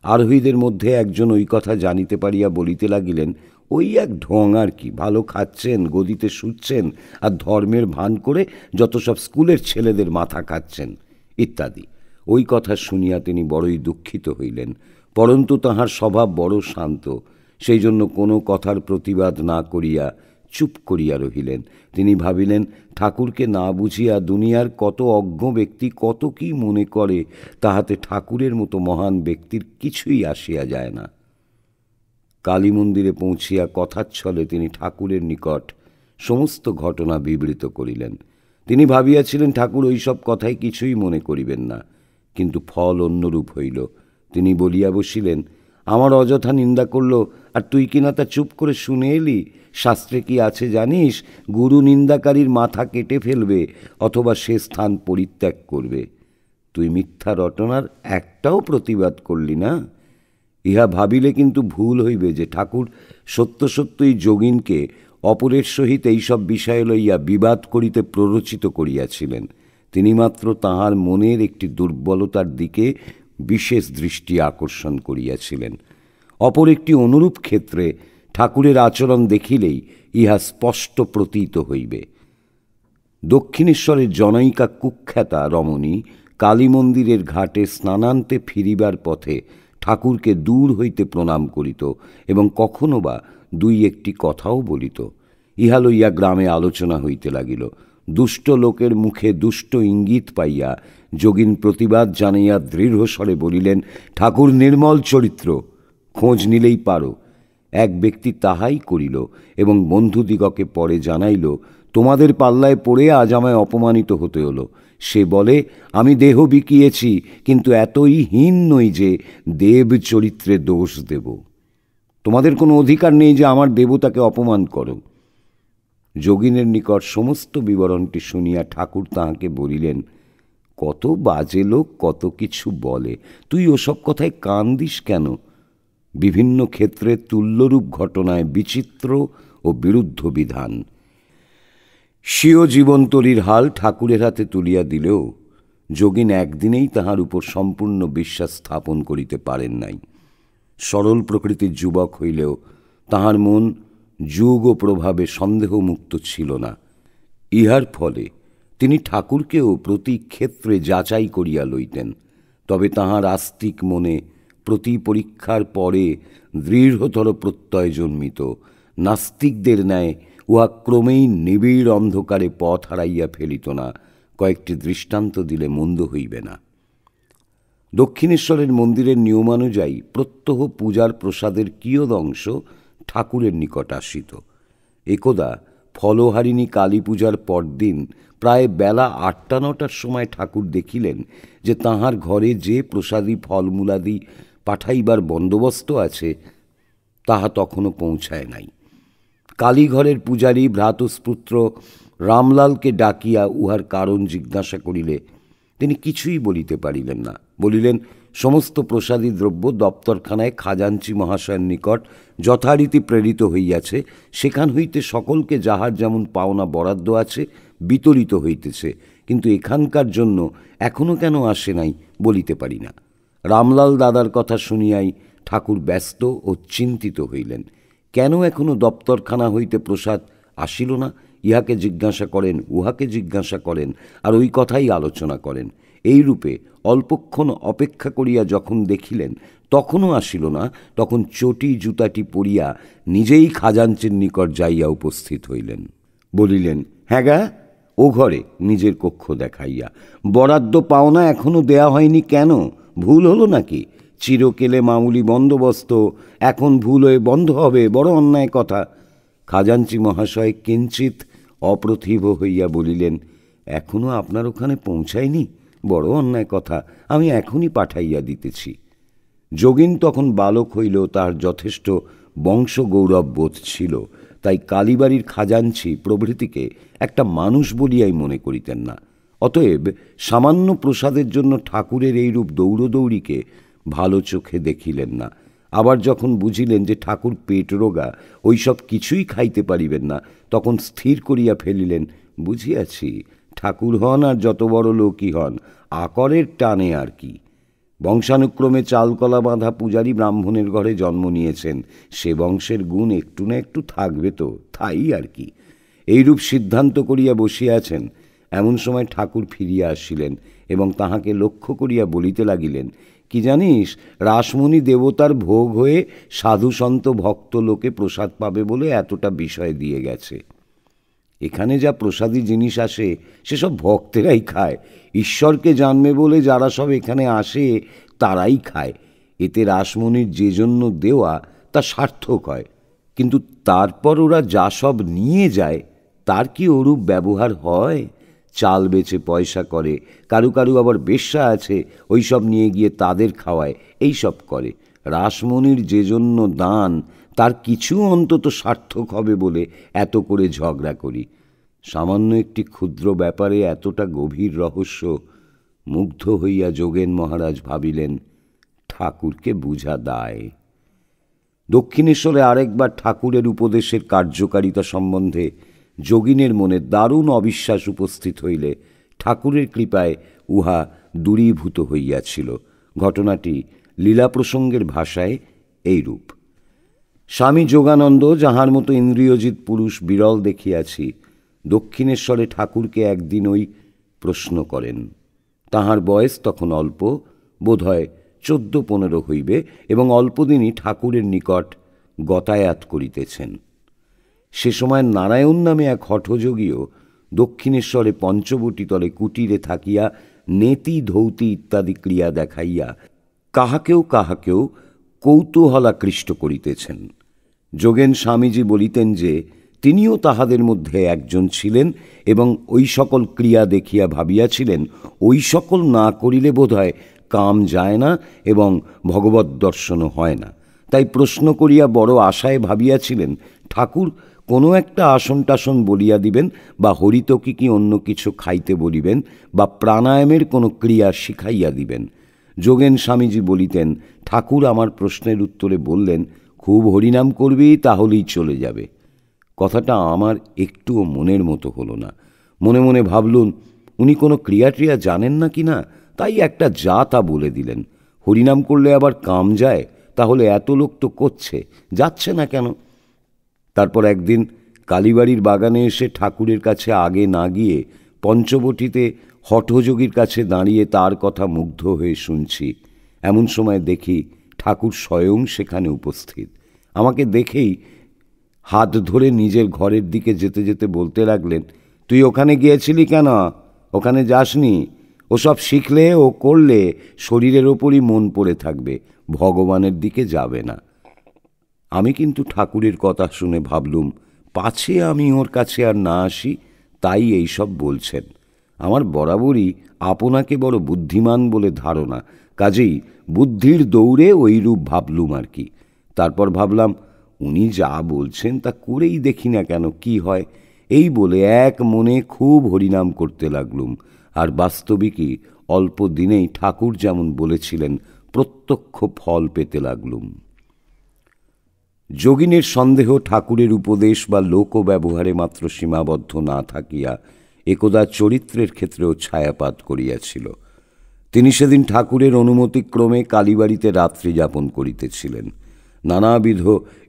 আরোহীদের মধ্যে একজন ওই কথা জানিতে পারিয়া বলিতে লাগিলেন, ওই এক ঢং আর কি, ভালো খাচ্ছেন, গদিতে শুচ্ছেন, আর ধর্মের ভান করে যত সব স্কুলের ছেলেদের মাথা খাচ্ছেন ইত্যাদি। ওই কথা শুনিয়া তিনি বড়ই দুঃখিত হইলেন, পরন্তু তাহার স্বভাব বড় শান্ত, সেই জন্য কোনো কথার প্রতিবাদ না করিয়া চুপ করিয়া রহিলেন। তিনি ভাবিলেন, ঠাকুরকে না বুঝিয়া দুনিয়ার কত অজ্ঞ ব্যক্তি কত কি মনে করে, তাহাতে ঠাকুরের মতো মহান ব্যক্তির কিছুই আসিয়া যায় না। কালী মন্দিরে পৌঁছিয়া কথাচ্ছলে তিনি ঠাকুরের নিকট সমস্ত ঘটনা বিবৃত করিলেন। তিনি ভাবিয়াছিলেন ঠাকুর ওইসব কথাই কিছুই মনে করিবেন না, কিন্তু ফল অন্যরূপ হইল। তিনি বলিয়া বসিলেন, আমার অযথা নিন্দা করল, আর তুই কিনা তা চুপ করে শুনে এলি। শাস্ত্রে কি আছে জানিস? গুরু নিন্দাকারীর মাথা কেটে ফেলবে অথবা সে স্থান পরিত্যাগ করবে। তুই মিথ্যা রটনার একটাও প্রতিবাদ করলি না। ইহা ভাবিলে কিন্তু ভুল হইবে যে ঠাকুর সত্য সত্যই যোগিনকে অপরের সহিত এইসব বিষয় লইয়া বিবাদ করিতে প্ররোচিত করিয়াছিলেন। তিনি মাত্র তাহার মনের একটি দুর্বলতার দিকে বিশেষ দৃষ্টি আকর্ষণ করিয়াছিলেন। অপর একটি অনুরূপ ক্ষেত্রে ঠাকুরের আচরণ দেখিলেই ইহা স্পষ্ট প্রতীত হইবে। দক্ষিণেশ্বরের জনৈকা কুখ্যাতা রমণী কালী মন্দিরের ঘাটে স্নানান্তে ফিরিবার পথে ঠাকুরকে দূর হইতে প্রণাম করিত এবং কখনো বা 2-1টি কথাও বলিত। ইহা লইয়া গ্রামে আলোচনা হইতে লাগিল। দুষ্ট লোকের মুখে দুষ্ট ইঙ্গিত পাইয়া যোগিন প্রতিবাদ জানাইয়া দৃঢ়স্বরে বলিলেন, ঠাকুর নির্মল চরিত্র, খোঁজ নিলেই পারো। এক ব্যক্তি তাহাই করিল এবং বন্ধুদিগকে পরে জানাইল, তোমাদের পাল্লায় পড়ে আজ আমায় অপমানিত হতে হলো। সে বলে, আমি দেহ বিকিয়েছি, কিন্তু এতই হীন নই যে দেব চরিত্রে দোষ দেব। তোমাদের কোনো অধিকার নেই যে আমার দেবতাকে অপমান করো। যোগিনের নিকট সমস্ত বিবরণটি শুনিয়া ঠাকুর তাহাকে বলিলেন, কত বাজে লোক কত কিছু বলে, তুই ওসব কথায় কান দিস কেন? বিভিন্ন ক্ষেত্রে তুল্যরূপ ঘটনায় বিচিত্র ও বিরুদ্ধ বিধান। স্বীয় জীবনতরীর হাল ঠাকুরের হাতে তুলিয়া দিলেও যোগিন একদিনেই তাহার উপর সম্পূর্ণ বিশ্বাস স্থাপন করিতে পারেন নাই। সরল প্রকৃতির যুবক হইলেও তাহার মন যুগ ও প্রভাবে সন্দেহমুক্ত ছিল না। ইহার ফলে তিনি ঠাকুরকেও প্রতি ক্ষেত্রে যাচাই করিয়া লইতেন। তবে তাহার আস্তিক মনে প্রতি পরীক্ষার পরে দৃঢ়তর প্রত্যয় জন্মিত। নাস্তিকদের ন্যায় উহা ক্রমেই নিবিড় অন্ধকারে পথ হারাইয়া ফেলিত না। কয়েকটি দৃষ্টান্ত দিলে মন্দ হইবে না। দক্ষিণেশ্বরের মন্দিরের নিয়মানুযায়ী প্রত্যহ পূজার প্রসাদের কিয়দংশ ঠাকুরের নিকট আসিত। একদা ফলহারিণী কালী পূজার পরদিন প্রায় বেলা ৮টা-৯টার সময় ঠাকুর দেখিলেন যে তাঁহার ঘরে যে প্রসাদী ফলমূলাদি পাঠাইবার বন্দোবস্ত আছে তাহা তখনও পৌঁছায় নাই। কালীঘরের পূজারী ভ্রাতুষ্পুত্র রামলালকে ডাকিয়া উহার কারণ জিজ্ঞাসা করিলে তিনি কিছুই বলিতে পারিলেন না। বলিলেন, সমস্ত প্রসাদী দ্রব্য দপ্তরখানায় খাজাঞ্চি মহাশয়ের নিকট যথারীতি প্রেরিত হইয়াছে, সেখান হইতে সকলকে যাহার যেমন পাওনা বরাদ্দ আছে বিতরিত হইতেছে, কিন্তু এখানকার জন্য এখনও কেন আসে নাই বলিতে পারি না। রামলাল দাদার কথা শুনিয়াই ঠাকুর ব্যস্ত ও চিন্তিত হইলেন। কেন এখনো দপ্তরখানা হইতে প্রসাদ আসিল না, ইহাকে জিজ্ঞাসা করেন, উহাকে জিজ্ঞাসা করেন, আর ওই কথাই আলোচনা করেন। এইরূপে অল্পক্ষণ অপেক্ষা করিয়া যখন দেখিলেন তখনও আসিল না, তখন চটি জুতাটি পরিয়া নিজেই খাজাঞ্চির নিকট যাইয়া উপস্থিত হইলেন। বলিলেন, হ্যাঁ গা, ও ঘরে, নিজের কক্ষ দেখাইয়া। বরাদ্দ পাওনা এখনো দেয়া হয়নি কেন? ভুল হলো নাকি? চিরকেলে মামুলি বন্দোবস্ত, এখন ভুল হয়ে বন্ধ হবে, বড় অন্যায় কথা। খাজাঞ্চি মহাশয় কিঞ্চিত অপ্রতিভ হইয়া বলিলেন, এখনো আপনার ওখানে পৌঁছায়নি? বড় অন্যায় কথা, আমি এখনই পাঠাইয়া দিতেছি। যোগিন তখন বালক হইলেও তার যথেষ্ট বংশগৌরব বোধ ছিল, তাই কালীবাড়ির খাজাঞ্চি প্রভৃতিকে একটা মানুষ বলিয়াই মনে করিতেন না। অতএব সামান্য প্রসাদের জন্য ঠাকুরের এইরূপ দৌড়দৌড়িকে ভালো চোখে দেখিলেন না। আবার যখন বুঝিলেন যে ঠাকুর পেট রোগা, ওইসব কিছুই খাইতে পারিবেন না, তখন স্থির করিয়া ফেলিলেন, বুঝিয়াছি, ঠাকুর হন আর যত বড় লোকই হন, আকরের টানে আর কি। বংশানুক্রমে চালকলা বাঁধা পূজারী ব্রাহ্মণের ঘরে জন্ম নিয়েছেন, সে বংশের গুণ একটু না একটু থাকবে তো, তাই আর কি। এইরূপ সিদ্ধান্ত করিয়া বসিয়াছেন। এমন সময় ঠাকুর ফিরিয়া আসিলেন এবং তাহাকে লক্ষ্য করিয়া বলিতে লাগিলেন, কি জানিস, রাসমণি দেবতার ভোগ হয়ে সাধু সন্ত ভক্ত লোকে প্রসাদ পাবে বলে এতটা বিষয় দিয়ে গেছে। এখানে যা প্রসাদী জিনিস আসে সেসব ভক্তেরাই খায়। ঈশ্বরকে জানবে বলে যারা সব এখানে আসে তারাই খায়। এতে রাসমণির যে জন্য দেওয়া তা সার্থক হয়, কিন্তু তারপর ওরা যা সব নিয়ে যায় তার কি ওরূপ ব্যবহার হয়? চাল বেচে পয়সা করে, কারু কারু আবার বেশ্যা আছে, ওই সব নিয়ে গিয়ে তাদের খাওয়ায়, এই সব করে। রাসমণির যে জন্য দান তার কিছু অন্তত সার্থক হবে বলে এত করে ঝগড়া করি। সামান্য একটি ক্ষুদ্র ব্যাপারে এতটা গভীর রহস্য। মুগ্ধ হইয়া যোগেন মহারাজ ভাবিলেন, ঠাকুরকে বুঝা দায়। দক্ষিণেশ্বরে আরেকবার ঠাকুরের উপদেশের কার্যকারিতা সম্বন্ধে যোগিনের মনে দারুণ অবিশ্বাস উপস্থিত হইলে ঠাকুরের কৃপায় উহা দূরীভূত হইয়াছিল। ঘটনাটি লীলা প্রসঙ্গের ভাষায় এইরূপ। স্বামী যোগানন্দ, যাহার মতো ইন্দ্রিয়জিৎ পুরুষ বিরল দেখিয়াছি, দক্ষিণেশ্বরে ঠাকুরকে একদিন ওই প্রশ্ন করেন। তাহার বয়স তখন অল্প, বোধহয় 14-15 হইবে, এবং অল্পদিনই ঠাকুরের নিকট গতায়াত করিতেছেন। সে সময় নারায়ণ নামে এক হঠযোগীও দক্ষিণেশ্বরে পঞ্চবটীতলে কুটিরে থাকিয়া নেতি ধৌতি ইত্যাদি ক্রিয়া দেখাইয়া কাহাকেও কাহাকেও কৌতূহলাকৃষ্ট করিতেছেন। যোগেন স্বামীজি বলিতেন যে তিনিও তাহাদের মধ্যে একজন ছিলেন এবং ওই সকল ক্রিয়া দেখিয়া ভাবিয়াছিলেন, ওই সকল না করিলে বোধহয় কাম যায় না এবং ভগবৎ দর্শনও হয় না। তাই প্রশ্ন করিয়া বড় আশায় ভাবিয়াছিলেন ঠাকুর কোনো একটা আসন টাসন বলিয়া দিবেন, বা হরিতকি কি অন্য কিছু খাইতে বলিবেন, বা প্রাণায়ামের কোনো ক্রিয়া শিখাইয়া দিবেন। যোগেন স্বামীজি বলিতেন, ঠাকুর আমার প্রশ্নের উত্তরে বললেন, খুব হরিনাম করবি, তাহলেই চলে যাবে। কথাটা আমার একটুও মনের মতো হলো না। মনে মনে ভাবলুন, উনি কোনো ক্রিয়া জানেন না কি না, তাই একটা যা তা বলে দিলেন। হরিনাম করলে আবার কাম যায়, তাহলে এত লোক তো করছে, যাচ্ছে না কেন? তারপর একদিন কালীবাড়ির বাগানে এসে ঠাকুরের কাছে আগে না গিয়ে পঞ্চবটীতে হঠযোগীর কাছে দাঁড়িয়ে তার কথা মুগ্ধ হয়ে শুনছি। এমন সময় দেখি ঠাকুর স্বয়ং সেখানে উপস্থিত। আমাকে দেখেই হাত ধরে নিজের ঘরের দিকে যেতে যেতে বলতে লাগলেন, তুই ওখানে গিয়েছিলি কেন? ওখানে যাসনি। ওসব শিখলে ও করলে শরীরের ওপরই মন পড়ে থাকবে, ভগবানের দিকে যাবে না। আমি কিন্তু ঠাকুরের কথা শুনে ভাবলুম, পাছে আমি ওর কাছে আর না আসি, তাই এইসব বলছেন। আমার বরাবরই আপনাকে বড় বুদ্ধিমান বলে ধারণা, কাজেই বুদ্ধির দৌড়ে ওইরূপ ভাবলুম আর কি। তারপর ভাবলাম, উনি যা বলছেন তা করেই দেখি না কেন কি হয়। এই বলে এক মনে খুব হরিনাম করতে লাগলুম। আর বাস্তবিকই অল্প দিনেই ঠাকুর যেমন বলেছিলেন প্রত্যক্ষ ফল পেতে লাগলুম। যোগিনের সন্দেহ ঠাকুরের উপদেশ বা লোক ব্যবহারে মাত্র সীমাবদ্ধ না থাকিয়া একদা চরিত্রের ক্ষেত্রেও ছায়াপাত করিয়াছিল। তিনি সেদিন ঠাকুরের অনুমতিক্রমে কালীবাড়িতে রাত্রি যাপন করিতেছিলেন। নানাবিধ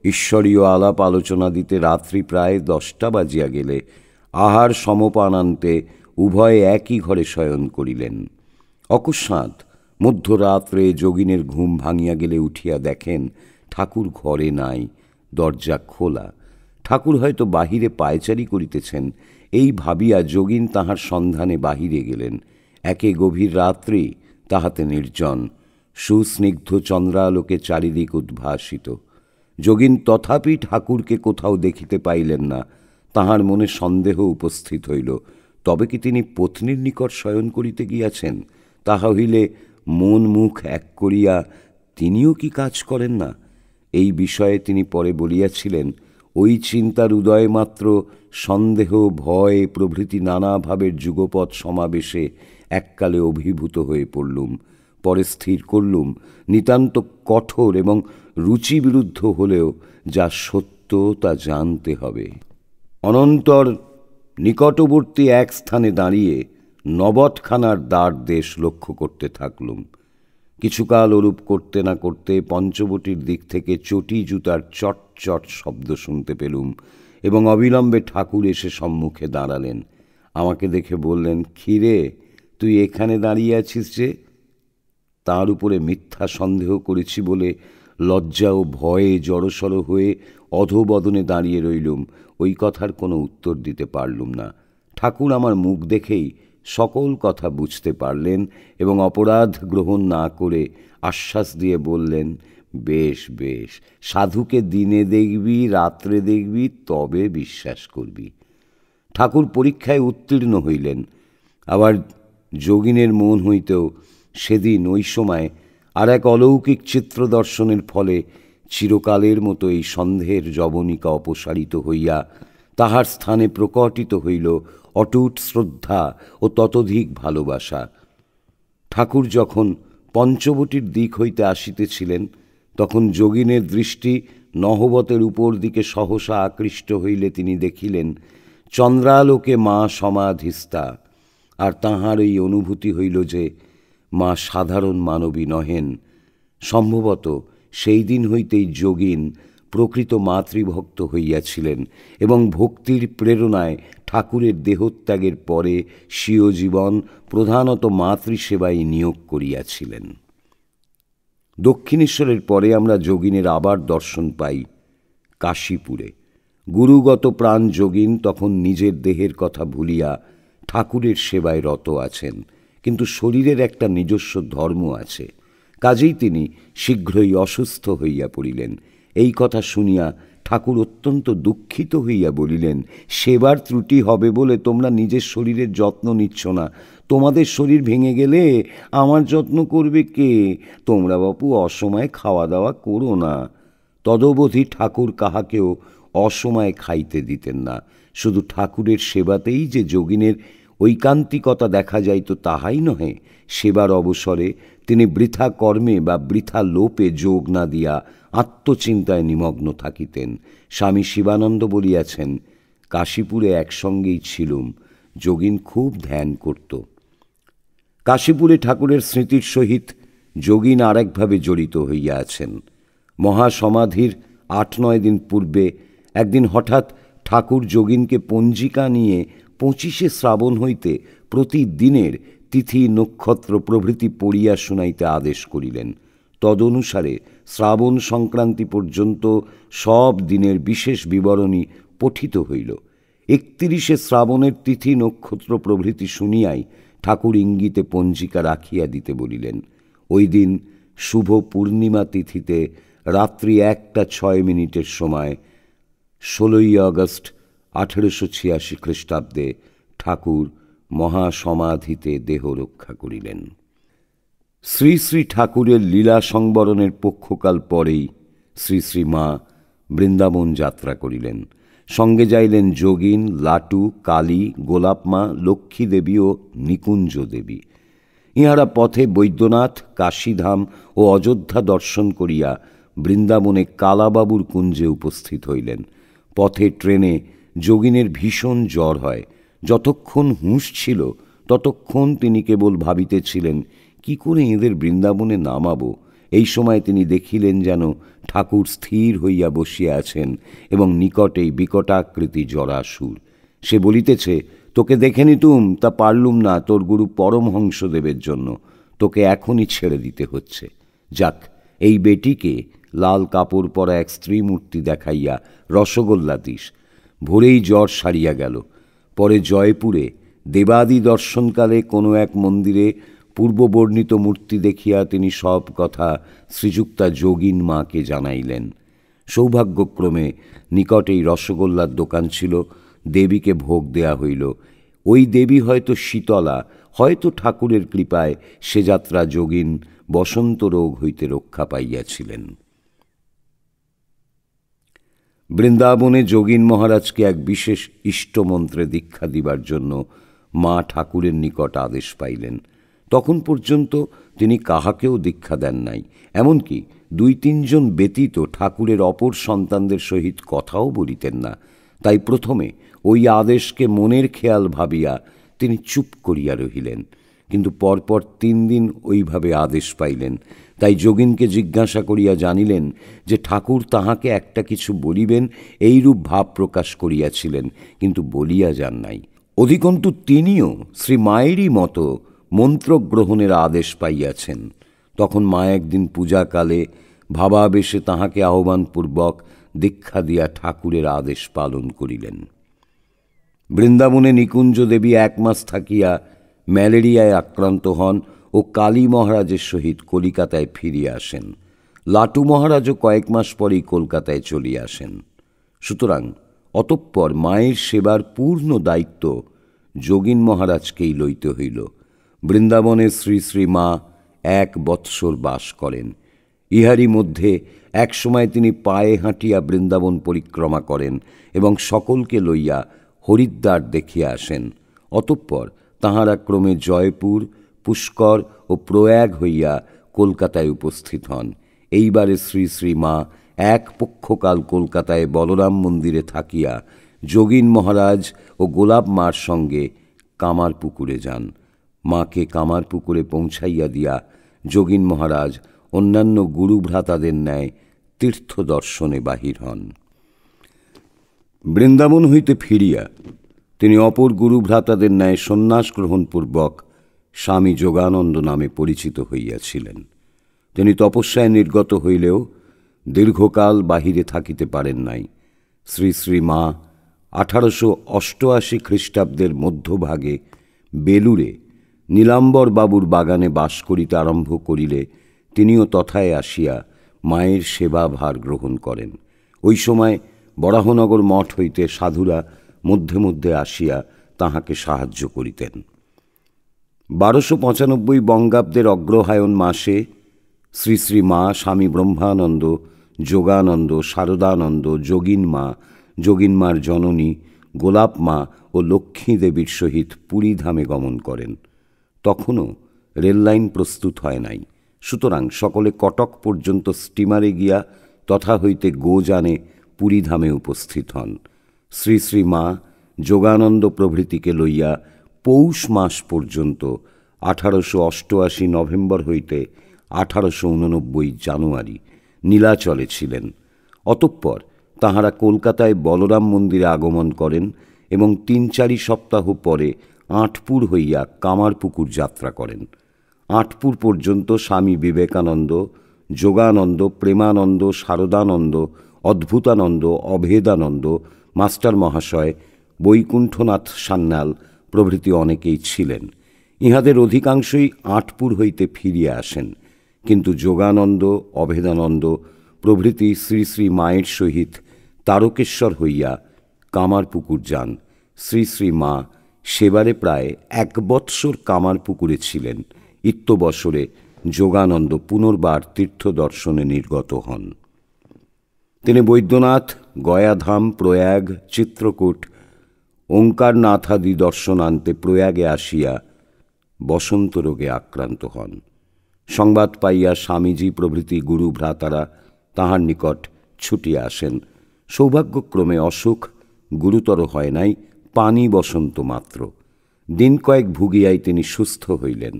ঈশ্বরীয় আলাপ আলোচনা দিতে রাত্রি প্রায় 10টা বাজিয়া গেলে আহার সমপানান্তে উভয়ে একই ঘরে শয়ন করিলেন। অকস্মাৎ মধ্যরাত্রে যোগিনের ঘুম ভাঙিয়া গেলে উঠিয়া দেখেন ঠাকুর ঘরে নাই, দরজা খোলা। ঠাকুর হয়তো বাহিরে পায়চারি করিতেছেন, এই ভাবিয়া যোগিন তাহার সন্ধানে বাহিরে গেলেন। একে গভীর রাত্রি, তাহাতে নির্জন, সুস্নিগ্ধ চন্দ্রালোকে চারিদিক উদ্ভাসিত। যোগিন তথাপি ঠাকুরকে কোথাও দেখিতে পাইলেন না। তাহার মনে সন্দেহ উপস্থিত হইল, তবে কি তিনি পত্নীর নিকট শয়ন করিতে গিয়াছেন? তাহা হইলে মন মুখ এক করিয়া তিনিও কি কাজ করেন না? এই বিষয়ে তিনি পরে বলিয়াছিলেন, ওই চিন্তার উদয় মাত্র সন্দেহ, ভয় প্রভৃতি নানা ভাবের যুগপৎ সমাবেশে এককালে অভিভূত হয়ে পড়লুম। পরে স্থির করলুম, নিতান্ত কঠোর এবং রুচিবিরুদ্ধ হলেও যা সত্য তা জানতে হবে। অনন্তর নিকটবর্তী এক স্থানে দাঁড়িয়ে নবতখানার দ্বার দেশ লক্ষ্য করতে থাকলুম। কিছুকাল ওরূপ করতে না করতে পঞ্চবটির দিক থেকে চটি জুতার চট চট শব্দ শুনতে পেলুম এবং অবিলম্বে ঠাকুর এসে সম্মুখে দাঁড়ালেন। আমাকে দেখে বললেন, খিরে, তুই এখানে দাঁড়িয়ে আছিস যে? তাঁর উপরে মিথ্যা সন্দেহ করেছি বলে লজ্জা ও ভয়ে জড়সড় হয়ে অধোবদনে দাঁড়িয়ে রইলুম। ওই কথার কোনো উত্তর দিতে পারলুম না। ঠাকুর আমার মুখ দেখেই সকল কথা বুঝতে পারলেন এবং অপরাধ গ্রহণ না করে আশ্বাস দিয়ে বললেন, বেশ বেশ, সাধুকে দিনে দেখবি, রাত্রে দেখবি, তবে বিশ্বাস করবি। ঠাকুর পরীক্ষায় উত্তীর্ণ হইলেন। আবার যোগিনের মন হইতেও সেদিন ওই সময় আর এক অলৌকিক চিত্র দর্শনের ফলে চিরকালের মতো এই সন্দেহের যবনিকা অপসারিত হইয়া তাহার স্থানে প্রকটিত হইল অটুট শ্রদ্ধা ও ততোধিক ভালোবাসা। ঠাকুর যখন পঞ্চবটির দিক হইতে আসিতেছিলেন, তখন যোগিনের দৃষ্টি নহবতের উপর দিকে সহসা আকৃষ্ট হইলে তিনি দেখিলেন চন্দ্রালোকে মা সমাধিস্থা। আর তাঁহার এই অনুভূতি হইল যে মা সাধারণ মানবী নহেন। সম্ভবত সেই দিন হইতেই যোগিন প্রকৃত মাতৃভক্ত হইয়াছিলেন এবং ভক্তির প্রেরণায় ঠাকুরের দেহত্যাগের পরে স্বীয় জীবন প্রধানত মাতৃসেবায় নিয়োগ করিয়াছিলেন। দক্ষিণেশ্বরের পরে আমরা যোগিনের আবার দর্শন পাই কাশীপুরে। গুরুগত প্রাণ যোগিন তখন নিজের দেহের কথা ভুলিয়া ঠাকুরের সেবায় রত আছেন, কিন্তু শরীরের একটা নিজস্ব ধর্ম আছে। কাজেই তিনি শীঘ্রই অসুস্থ হইয়া পড়িলেন। এই কথা শুনিয়া ঠাকুর অত্যন্ত দুঃখিত হইয়া বলিলেন, সেবার ত্রুটি হবে বলে তোমরা নিজের শরীরের যত্ন নিচ্ছ না। তোমাদের শরীর ভেঙে গেলে আমার যত্ন করবে কে? তোমরা বাপু অসময়ে খাওয়া দাওয়া করো না। তদবধি ঠাকুর কাহাকেও অসময়ে খাইতে দিতেন না। শুধু ঠাকুরের সেবাতেই যে যোগিনের ঐকান্তিকতা দেখা যাইত তাহাই নহে, সেবার অবসরে তিনি বৃথা কর্মে বা বৃথা লোপে যোগ না দিয়া আত্মচিন্তায় নিমগ্ন থাকিতেন। স্বামী শিবানন্দ বলিয়াছেন, কাশীপুরে একসঙ্গেই ছিলুম, যোগিন খুব ধ্যান করত। কাশীপুরে ঠাকুরের স্মৃতির সহিত যোগিন আরেকভাবে জড়িত হইয়া আছেন। মহাসমাধির 8-9 দিন পূর্বে একদিন হঠাৎ ঠাকুর যোগিনকে পঞ্জিকা নিয়ে 25শে শ্রাবণ হইতে প্রতিদিনের তিথি নক্ষত্র প্রভৃতি পড়িয়া শুনাইতে আদেশ করিলেন। তদনুসারে শ্রাবণ সংক্রান্তি পর্যন্ত সব দিনের বিশেষ বিবরণী পঠিত হইল। 31শে শ্রাবণের তিথি নক্ষত্র প্রভৃতি শুনিয়াই ঠাকুর ইঙ্গিতে পঞ্জিকা রাখিয়া দিতে বলিলেন। ওই দিন শুভ পূর্ণিমা তিথিতে রাত্রি 1টা 6 মিনিটের সময় 16ই আগস্ট 1886 খ্রিস্টাব্দে ঠাকুর মহাসমাধিতে দেহ রক্ষা করিলেন। শ্রী শ্রী ঠাকুরের লীলা সংবরণের পক্ষকাল পরেই শ্রী শ্রী মা বৃন্দাবন যাত্রা করিলেন। সঙ্গে যাইলেন যোগিন, লাটু, কালী, গোলাপমা, লক্ষ্মী দেবী ও নিকুঞ্জ দেবী। ইহারা পথে বৈদ্যনাথ, কাশীধাম ও অযোধ্যা দর্শন করিয়া বৃন্দাবনে কালাবাবুর কুঞ্জে উপস্থিত হইলেন। পথে ট্রেনে যোগিনের ভীষণ জ্বর হয়। যতক্ষণ হুঁশ ছিল ততক্ষণ তিনি কেবল ভাবিতেছিলেন কি করে এদের বৃন্দাবনে নামাবো। এই সময় তিনি দেখিলেন যেন ঠাকুর স্থির হইয়া বসিয়া আছেন এবং নিকটেই বিকটাকৃতি জরাসুর। সে বলিতেছে, তোকে দেখে নিতুম, তা পারলুম না তোর গুরু পরমহংসদেবের জন্য। তোকে এখনই ছেড়ে দিতে হচ্ছে। যাক, এই বেটিকে লাল কাপড় পরা এক স্ত্রী মূর্তি দেখাইয়া রসগোল্লা দিস। ভোরেই জ্বর সারিয়া গেল। পরে জয়পুরে দেবাদি দর্শনকালে কোনো এক মন্দিরে পূর্ববর্ণিত মূর্তি দেখিয়া তিনি সব কথা শ্রীযুক্তা যোগিন মাকে জানাইলেন। সৌভাগ্যক্রমে নিকটেই রসগোল্লার দোকান ছিল। দেবীকে ভোগ দেয়া হইল। ওই দেবী হয়তো শীতলা, হয়তো ঠাকুরের কৃপায় সে যাত্রা যোগিন বসন্ত রোগ হইতে রক্ষা পাইয়াছিলেন। বৃন্দাবনে যোগিন মহারাজকে এক বিশেষ ইষ্টমন্ত্রে দীক্ষা দিবার জন্য মা ঠাকুরের নিকট আদেশ পাইলেন। তখন পর্যন্ত তিনি কাহাকেও দীক্ষা দেন নাই। এমনকি 2-3 জন ব্যতীত ঠাকুরের অপর সন্তানদের সহিত কথাও বলিতেন না। তাই প্রথমে ওই আদেশকে মনের খেয়াল ভাবিয়া তিনি চুপ করিয়া রহিলেন। কিন্তু পরপর 3 দিন ওইভাবে আদেশ পাইলেন। তাই যোগিনকে জিজ্ঞাসা করিয়া জানিলেন যে ঠাকুর তাহাকে একটা কিছু বলিবেন এইরূপ ভাব প্রকাশ করিয়াছিলেন, কিন্তু বলিয়া যান নাই। অধিকন্তু তিনিও শ্রী মায়েরই মতো মন্ত্রগ্রহণের আদেশ পাইয়াছেন। তখন মা একদিন পূজাকালে ভাবাবেশে তাহাকে আহ্বানপূর্বক দীক্ষা দিয়া ঠাকুরের আদেশ পালন করিলেন। বৃন্দাবনে নিকুঞ্জ দেবী 1 মাস থাকিয়া ম্যালেরিয়ায় আক্রান্ত হন ও কালী মহারাজের সহিত কলিকাতায় ফিরিয়া আসেন। লাটু মহারাজও কয়েক মাস পরেই কলকাতায় চলিয়া আসেন। সুতরাং অতঃপর মায়ের সেবার পূর্ণ দায়িত্ব যোগিন মহারাজকেই লইতে হইল। বৃন্দাবনে শ্রী শ্রী মা 1 বৎসর বাস করেন। ইহারই মধ্যে এক সময় তিনি পায়ে হাঁটিয়া বৃন্দাবন পরিক্রমা করেন এবং সকলকে লইয়া হরিদ্বার দেখিয়া আসেন। অতঃপর তাঁহারা ক্রমে জয়পুর, পুষ্কর ও প্রয়াগ হইয়া কলকাতায় উপস্থিত হন। এইবারে শ্রী শ্রী মা 1 পক্ষকাল কলকাতায় বলরাম মন্দিরে থাকিয়া যোগিন মহারাজ ও গোলাপ মার সঙ্গে কামারপুকুরে যান। মাকে কামারপুকুরে পৌঁছাইয়া দিয়া যোগিন মহারাজ অন্যান্য গুরুভ্রাতাদের ন্যায় তীর্থ দর্শনে বাহির হন। বৃন্দাবন হইতে ফিরিয়া তিনি অপর গুরুভ্রাতাদের ন্যায় সন্ন্যাস গ্রহণপূর্বক স্বামী যোগানন্দ নামে পরিচিত হইয়াছিলেন। তিনি তপস্যায় নির্গত হইলেও দীর্ঘকাল বাহিরে থাকিতে পারেন নাই। শ্রী শ্রী মা 1888 খ্রিস্টাব্দের মধ্যভাগে বেলুরে নীলাম্বর বাবুর বাগানে বাস করিতে আরম্ভ করিলে তিনিও তথায় আসিয়া মায়ের সেবা ভার গ্রহণ করেন। ওই সময় বরাহনগর মঠ হইতে সাধুরা মধ্যে মধ্যে আসিয়া তাহাকে সাহায্য করিতেন। 1295 বঙ্গাব্দের অগ্রহায়ণ মাসে শ্রী শ্রী মা স্বামী ব্রহ্মানন্দ, যোগানন্দ, শারদানন্দ, যোগিন মা, যোগিন মার জননী, গোলাপ মা ও লক্ষ্মী দেবীর সহিত পুরীধামে গমন করেন। তখনও রেললাইন প্রস্তুত হয় নাই। সুতরাং সকলে কটক পর্যন্ত স্টিমারে গিয়া তথা হইতে গোযানে পুরীধামে উপস্থিত হন। শ্রী শ্রী মা যোগানন্দ প্রভৃতিকে লইয়া পৌষ মাস পর্যন্ত 1888 নভেম্বর হইতে 1889 জানুয়ারি নীলাচলে ছিলেন। অতঃপর তাঁহারা কলকাতায় বলরাম মন্দিরে আগমন করেন এবং 3-4 সপ্তাহ পরে আঁটপুর হইয়া কামারপুকুর যাত্রা করেন। আঁটপুর পর্যন্ত স্বামী বিবেকানন্দ, যোগানন্দ, প্রেমানন্দ, শারদানন্দ, অদ্ভুতানন্দ, অভেদানন্দ, মাস্টার মহাশয়, বৈকুণ্ঠনাথ সান্যাল প্রভৃতি অনেকেই ছিলেন। ইহাদের অধিকাংশই আঁটপুর হইতে ফিরিয়া আসেন, কিন্তু যোগানন্দ, অভেদানন্দ প্রভৃতি শ্রী শ্রী মায়ের সহিত তারকেশ্বর হইয়া কামারপুকুর যান। শ্রী শ্রী মা সেবারে প্রায় 1 বৎসর কামারপুকুরে ছিলেন। ইত্যবসরে যোগানন্দ পুনর্বার তীর্থ দর্শনে নির্গত হন। তিনি বৈদ্যনাথ, গয়াধাম, প্রয়াগ, চিত্রকূট, ওঙ্কারনাথাদি দর্শনান্তে প্রয়াগে আসিয়া বসন্ত রোগে আক্রান্ত হন। সংবাদ পাইয়া স্বামীজি প্রভৃতি গুরু ভ্রাতারা তাহার নিকট ছুটিয়া আসেন। সৌভাগ্যক্রমে অসুখ গুরুতর হয় নাই, পানি বসন্ত মাত্র। দিন কয়েক ভুগিয়াই তিনি সুস্থ হইলেন।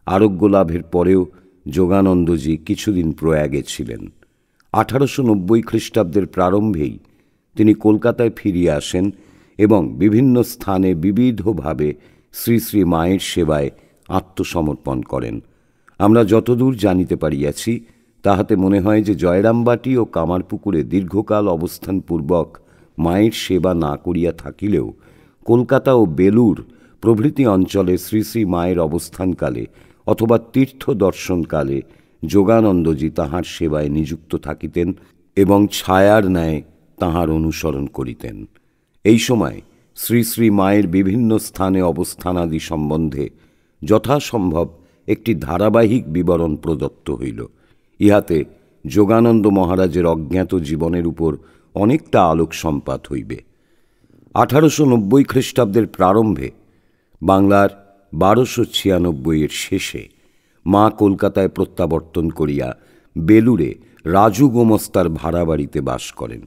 আরোগ্য লাভের পরেও যোগানন্দজি কিছুদিন প্রয়াগে ছিলেন। 1890 খ্রিস্টাব্দের প্রারম্ভেই তিনি কলকাতায় ফিরিয়া আসেন এবং বিভিন্ন স্থানে বিবিধভাবে শ্রী শ্রী মায়ের সেবায় আত্মসমর্পণ করেন। আমরা যতদূর জানিতে পারিয়াছি তাহাতে মনে হয় যে জয়রামবাটি ও কামারপুকুরে দীর্ঘকাল অবস্থানপূর্বক মায়ের সেবা না করিয়া থাকিলেও কলকাতা ও বেলুর প্রভৃতি অঞ্চলে শ্রী শ্রী মায়ের অবস্থানকালে অথবা তীর্থ দর্শনকালে যোগানন্দজি তাঁহার সেবায় নিযুক্ত থাকিতেন এবং ছায়ার ন্যায় তাঁহার অনুসরণ করিতেন। এই সময় শ্রী শ্রী মায়ের বিভিন্ন স্থানে অবস্থানাদি সম্বন্ধে যথাসম্ভব একটি ধারাবাহিক বিবরণ প্রদত্ত হইল। ইহাতে যোগানন্দ মহারাজের অজ্ঞাত জীবনের উপর অনেকটা আলোক সম্পাত হইবে। 1890 খ্রিস্টাব্দের প্রারম্ভে বাংলার 1296 শেষে মা কলকাতায় প্রত্যাবর্তন করিয়া বেলুরে রাজু গোমস্তার ভাড়া বাড়িতে বাস করেন।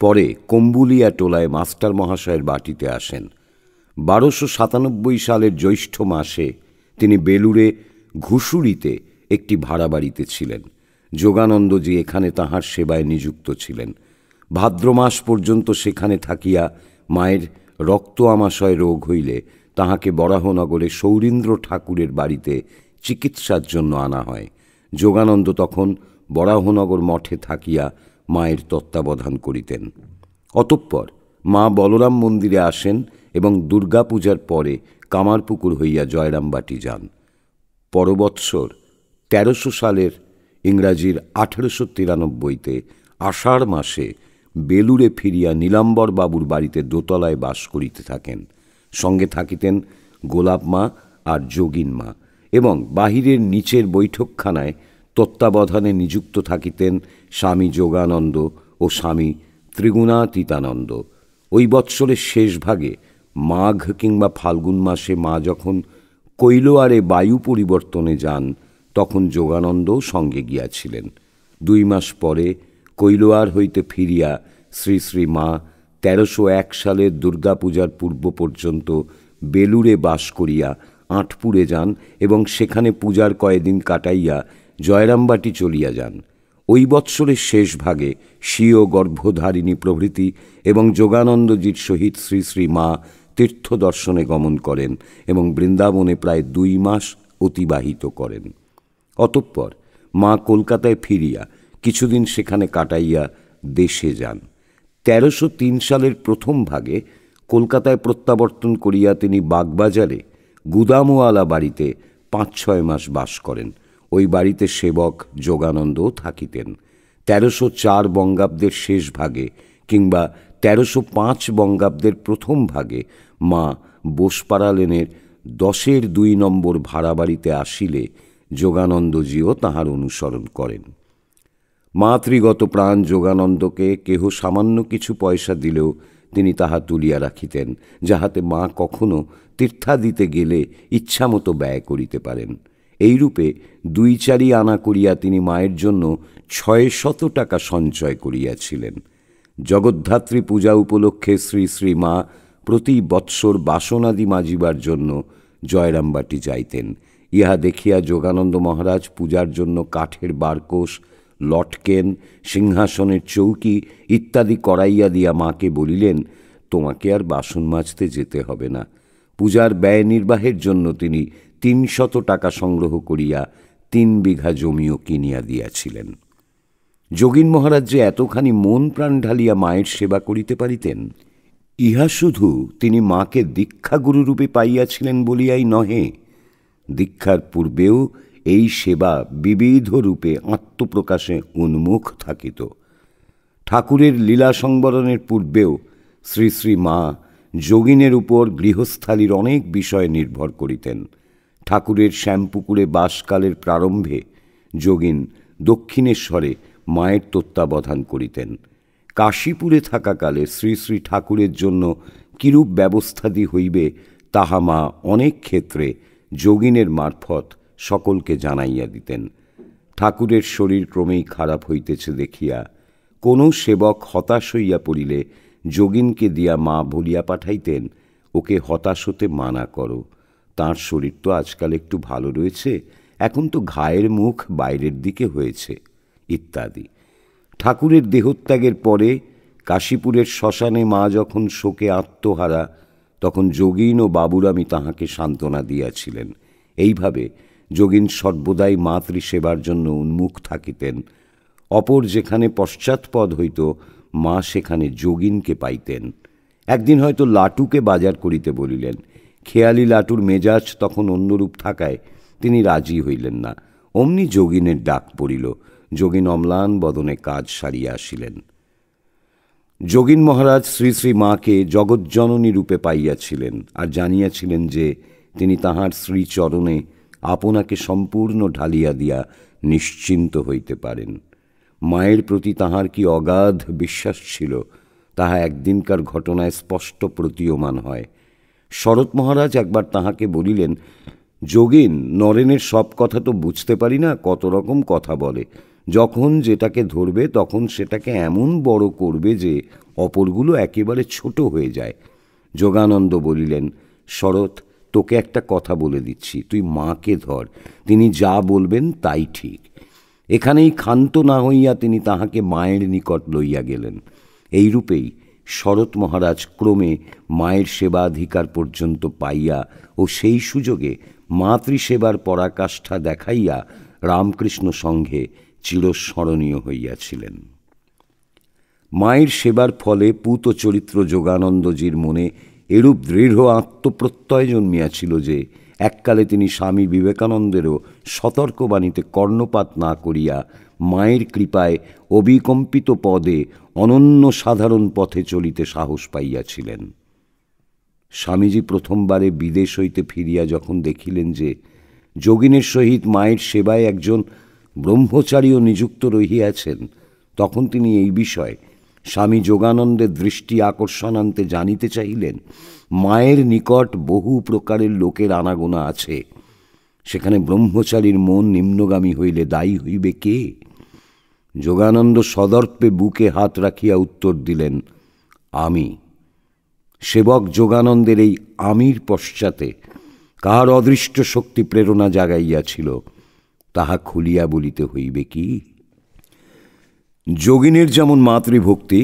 পরে কম্বুলিয়া টোলায় মাস্টার মহাশয়ের বাটিতে আসেন। 1297 সালের জ্যৈষ্ঠ মাসে তিনি বেলুরে ঘুষুরিতে একটি ভাড়া বাড়িতে ছিলেন। যোগানন্দজি এখানে তাঁহার সেবায় নিযুক্ত ছিলেন। ভাদ্র মাস পর্যন্ত সেখানে থাকিয়া মায়ের রক্ত আমাশয় রোগ হইলে তাহাকে বরাহনগরে সৌরীন্দ্র ঠাকুরের বাড়িতে চিকিৎসার জন্য আনা হয়। যোগানন্দ তখন বরাহনগর মঠে থাকিয়া মায়ের তত্ত্বাবধান করিতেন। অতঃপর মা বলরাম মন্দিরে আসেন এবং দুর্গাপূজার পরে কামারপুকুর হইয়া জয়রামবাটি যান। পরবৎসর 1300 সালের ইংরাজির 1893-তে আষাঢ় মাসে বেলুরে ফিরিয়া নীলাম্বর বাবুর বাড়িতে দোতলায় বাস করিতে থাকেন। সঙ্গে থাকিতেন গোলাপ মা আর যোগিন মা এবং বাহিরের নিচের বৈঠকখানায় তত্ত্বাবধানে নিযুক্ত থাকিতেন স্বামী যোগানন্দ ও স্বামী ত্রিগুণাতীতানন্দ। ওই বৎসরের শেষ ভাগে মাঘ কিংবা ফাল্গুন মাসে মা যখন কৈলোয়ারে বায়ু পরিবর্তনে যান তখন যোগানন্দও সঙ্গে গিয়াছিলেন। 2 মাস পরে কৈলোয়ার হইতে ফিরিয়া শ্রী শ্রী মা 1301 সালের দুর্গাপূজার পূর্ব পর্যন্ত বেলুরে বাস করিয়া আঁটপুরে যান এবং সেখানে পূজার কয়েকদিন কাটাইয়া জয়রামবাটি চলিয়া যান। ওই বৎসরের শেষ ভাগে স্বীয় গর্ভধারিণী প্রভৃতি এবং যোগানন্দজির সহিত শ্রী শ্রী মা তীর্থ দর্শনে গমন করেন এবং বৃন্দাবনে প্রায় 2 মাস অতিবাহিত করেন। অতঃপর মা কলকাতায় ফিরিয়া কিছুদিন সেখানে কাটাইয়া দেশে যান। 1303 সালের প্রথম ভাগে কলকাতায় প্রত্যাবর্তন করিয়া তিনি বাগবাজারে গুদামওয়ালা বাড়িতে 5-6 মাস বাস করেন। ওই বাড়িতে সেবক যোগানন্দও থাকিতেন। 1304 বঙ্গাব্দের শেষ ভাগে কিংবা 1305 বঙ্গাব্দের প্রথম ভাগে মা বোসপাড়া লেনের 10-2 নম্বর ভাড়া বাড়িতে আসিলে যোগানন্দজিও তাহার অনুসরণ করেন। মাতৃগত প্রাণ যোগানন্দকে কেহ সামান্য কিছু পয়সা দিলেও তিনি তাহা তুলিয়া রাখিতেন, যাহাতে মা কখনো তীর্থাদিতে গেলে ইচ্ছামতো ব্যয় করিতে পারেন। এইরূপে 2-4 আনা করিয়া তিনি মায়ের জন্য 600 টাকা সঞ্চয় করিয়াছিলেন। জগদ্ধাত্রী পূজা উপলক্ষে শ্রী শ্রী মা প্রতি বৎসর বাসনাদি মাজিবার জন্য জয়রামবাটি যাইতেন। ইহা দেখিয়া যোগানন্দ মহারাজ পূজার জন্য কাঠের বারকোষ, লটকেন, সিংহাসনের চৌকি ইত্যাদি করাইয়া দিয়া মাকে বলিলেন, তোমাকে আর বাসন মাজতে যেতে হবে না। পূজার ব্যয় নির্বাহের জন্য তিনি 300 টাকা সংগ্রহ করিয়া 3 বিঘা জমিও কিনিয়া দিয়াছিলেন। যোগীন মহারাজ যে এতখানি মন প্রাণ ঢালিয়া মায়ের সেবা করিতে পারিতেন, ইহা শুধু তিনি মাকে দীক্ষাগুরুরূপে পাইয়াছিলেন বলিয়াই নহে, দীক্ষার পূর্বেও এই সেবা বিবিধ রূপে আত্মপ্রকাশে উন্মুখ থাকিত। ঠাকুরের লীলা সংবরণের পূর্বেও শ্রী শ্রী মা যোগিনের উপর গৃহস্থালির অনেক বিষয়ে নির্ভর করিতেন। ঠাকুরের শ্যামপুকুরে বাসকালের প্রারম্ভে যোগিন দক্ষিণেশ্বরে মায়ের তত্ত্বাবধান করিতেন। কাশীপুরে থাকাকালে শ্রী শ্রী ঠাকুরের জন্য কিরূপ ব্যবস্থাদি হইবে তাহা মা অনেক ক্ষেত্রে যোগিনের মারফত সকলকে জানাইয়া দিতেন। ঠাকুরের শরীর ক্রমেই খারাপ হইতেছে দেখিয়া কোনো সেবক হতাশ হইয়া পড়িলে যোগিনকে দিয়া মা বলিয়া পাঠাইতেন, ওকে হতাশ হতে মানা করো, তাঁর শরীর তো আজকাল একটু ভালো রয়েছে, এখন তো ঘায়ের মুখ বাইরের দিকে হয়েছে ইত্যাদি। ঠাকুরের দেহত্যাগের পরে কাশীপুরের শ্মশানে মা যখন শোকে আত্মহারা, তখন যোগিন ও বাবুরামী তাহাকে সান্ত্বনা দিয়াছিলেন। এইভাবে যোগিন সর্বদাই মাতৃসেবার জন্য উন্মুখ থাকিতেন। অপর যেখানে পশ্চাৎপদ হইত, মা সেখানে যোগিনকে পাইতেন। একদিন হয়তো লাটুকে বাজার করিতে বলিলেন। খেয়ালি লাটুর মেজাজ তখন অন্যরূপ থাকায় তিনি রাজি হইলেন না। অমনি যোগিনের ডাক পড়িল। যোগিন অম্লান বদনে কাজ সারিয়া আসিলেন। যোগিন মহারাজ শ্রী শ্রী মাকে জগজ্জননী রূপে পাইয়াছিলেন আর জানিয়াছিলেন যে তিনি তাঁহার শ্রীচরণে আপনাকে সম্পূর্ণ ঢালিয়া দিয়া নিশ্চিন্ত হইতে পারেন। মায়ের প্রতি তাঁহার কি অগাধ বিশ্বাস ছিল, তাহা একদিনকার ঘটনায় স্পষ্ট প্রতীয়মান হয়। শরৎ মহারাজ একবার তাহাকে বলিলেন, যোগিন, নরেনের সব কথা তো বুঝতে পারি না, কত রকম কথা বলে। যখন যেটাকে ধরবে তখন সেটাকে এমন বড় করবে যে অপরগুলো একেবারে ছোট হয়ে যায়। যোগানন্দ বলিলেন, শরৎ, তোকে একটা কথা বলে দিচ্ছি, তুই মাকে ধর, তিনি যা বলবেন তাই ঠিক। এখানেই ক্ষান্ত না হইয়া তিনি তাহাকে মায়ের নিকট লইয়া গেলেন। এইরূপেই শরৎ মহারাজ ক্রমে মায়ের সেবাধিকার পর্যন্ত পাইয়া ও সেই সুযোগে মাতৃসেবার পরাকাষ্ঠা দেখাইয়া রামকৃষ্ণ সংঘে চিরস্মরণীয় হইয়াছিলেন। মায়ের সেবার ফলে পূত চরিত্র যোগানন্দজির মনে এরূপ দৃঢ় আত্মপ্রত্যয় জন্মিয়াছিল যে এককালে তিনি স্বামী বিবেকানন্দেরও সতর্কবাণীতে কর্ণপাত না করিয়া মায়ের কৃপায় অবিকম্পিত পদে অনন্য সাধারণ পথে চলিতে সাহস পাইয়াছিলেন। স্বামীজি প্রথমবারে বিদেশ হইতে ফিরিয়া যখন দেখিলেন যে যোগিনের সহিত মায়ের সেবায় একজন ব্রহ্মচারীও নিযুক্ত রহিয়াছেন, তখন তিনি এই বিষয়ে স্বামী যোগানন্দের দৃষ্টি আকর্ষণ আনতে জানিতে চাইলেন। মায়ের নিকট বহু প্রকারের লোকের আনাগোনা আছে, সেখানে ব্রহ্মচারীর মন নিম্নগামী হইলে দায়ী হইবে কে? যোগানন্দ সদর্পে বুকে হাত রাখিয়া উত্তর দিলেন, আমি। সেবক যোগানন্দের এই আমির পশ্চাতে কাহার অদৃষ্ট শক্তি প্রেরণা জাগাইয়াছিল, তাহা খুলিয়া বলিতে হইবে কি? যোগিনের যেমন মাতৃভক্তি,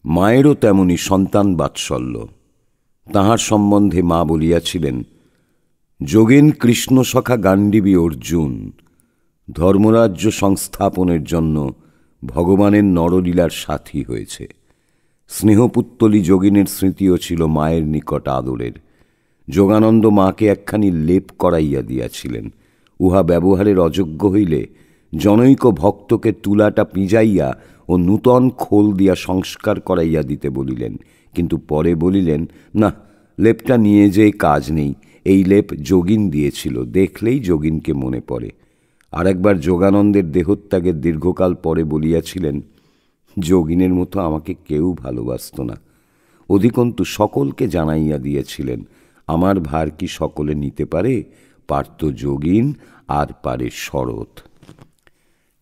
মায়েরও তেমনি সন্তান বাৎসল্য। তাহার সম্বন্ধে মা বলিয়াছিলেন, যোগিন কৃষ্ণ সখা গান্ডীবী অর্জুন, ধর্মরাজ্য সংস্থাপনের জন্য ভগবানের নরলীলার সাথী হয়েছে। স্নেহপুত্তলী যোগিনের স্মৃতিও ছিল মায়ের নিকট আদরের। যোগানন্দ মাকে একখানি লেপ করাইয়া দিয়াছিলেন। উহা ব্যবহারের অযোগ্য হইলে জনৈক ভক্তকে তুলাটা পিঁজাইয়া ও নূতন খোল দিয়া সংস্কার করাইয়া দিতে বলিলেন। কিন্তু পরে বলিলেন, না, লেপটা নিয়ে যেয়ে কাজ নেই, এই লেপ যোগিন দিয়েছিল, দেখলেই যোগিনকে মনে পড়ে। আর একবার যোগানন্দের দেহত্যাগের দীর্ঘকাল পরে বলিয়াছিলেন, যোগিনের মতো আমাকে কেউ ভালোবাসত না, অধিকন্তু সকলকে জানাইয়া দিয়েছিলেন, আমার ভার কি সকলে নিতে পারে? পারত যোগিন আর পারে শরৎ।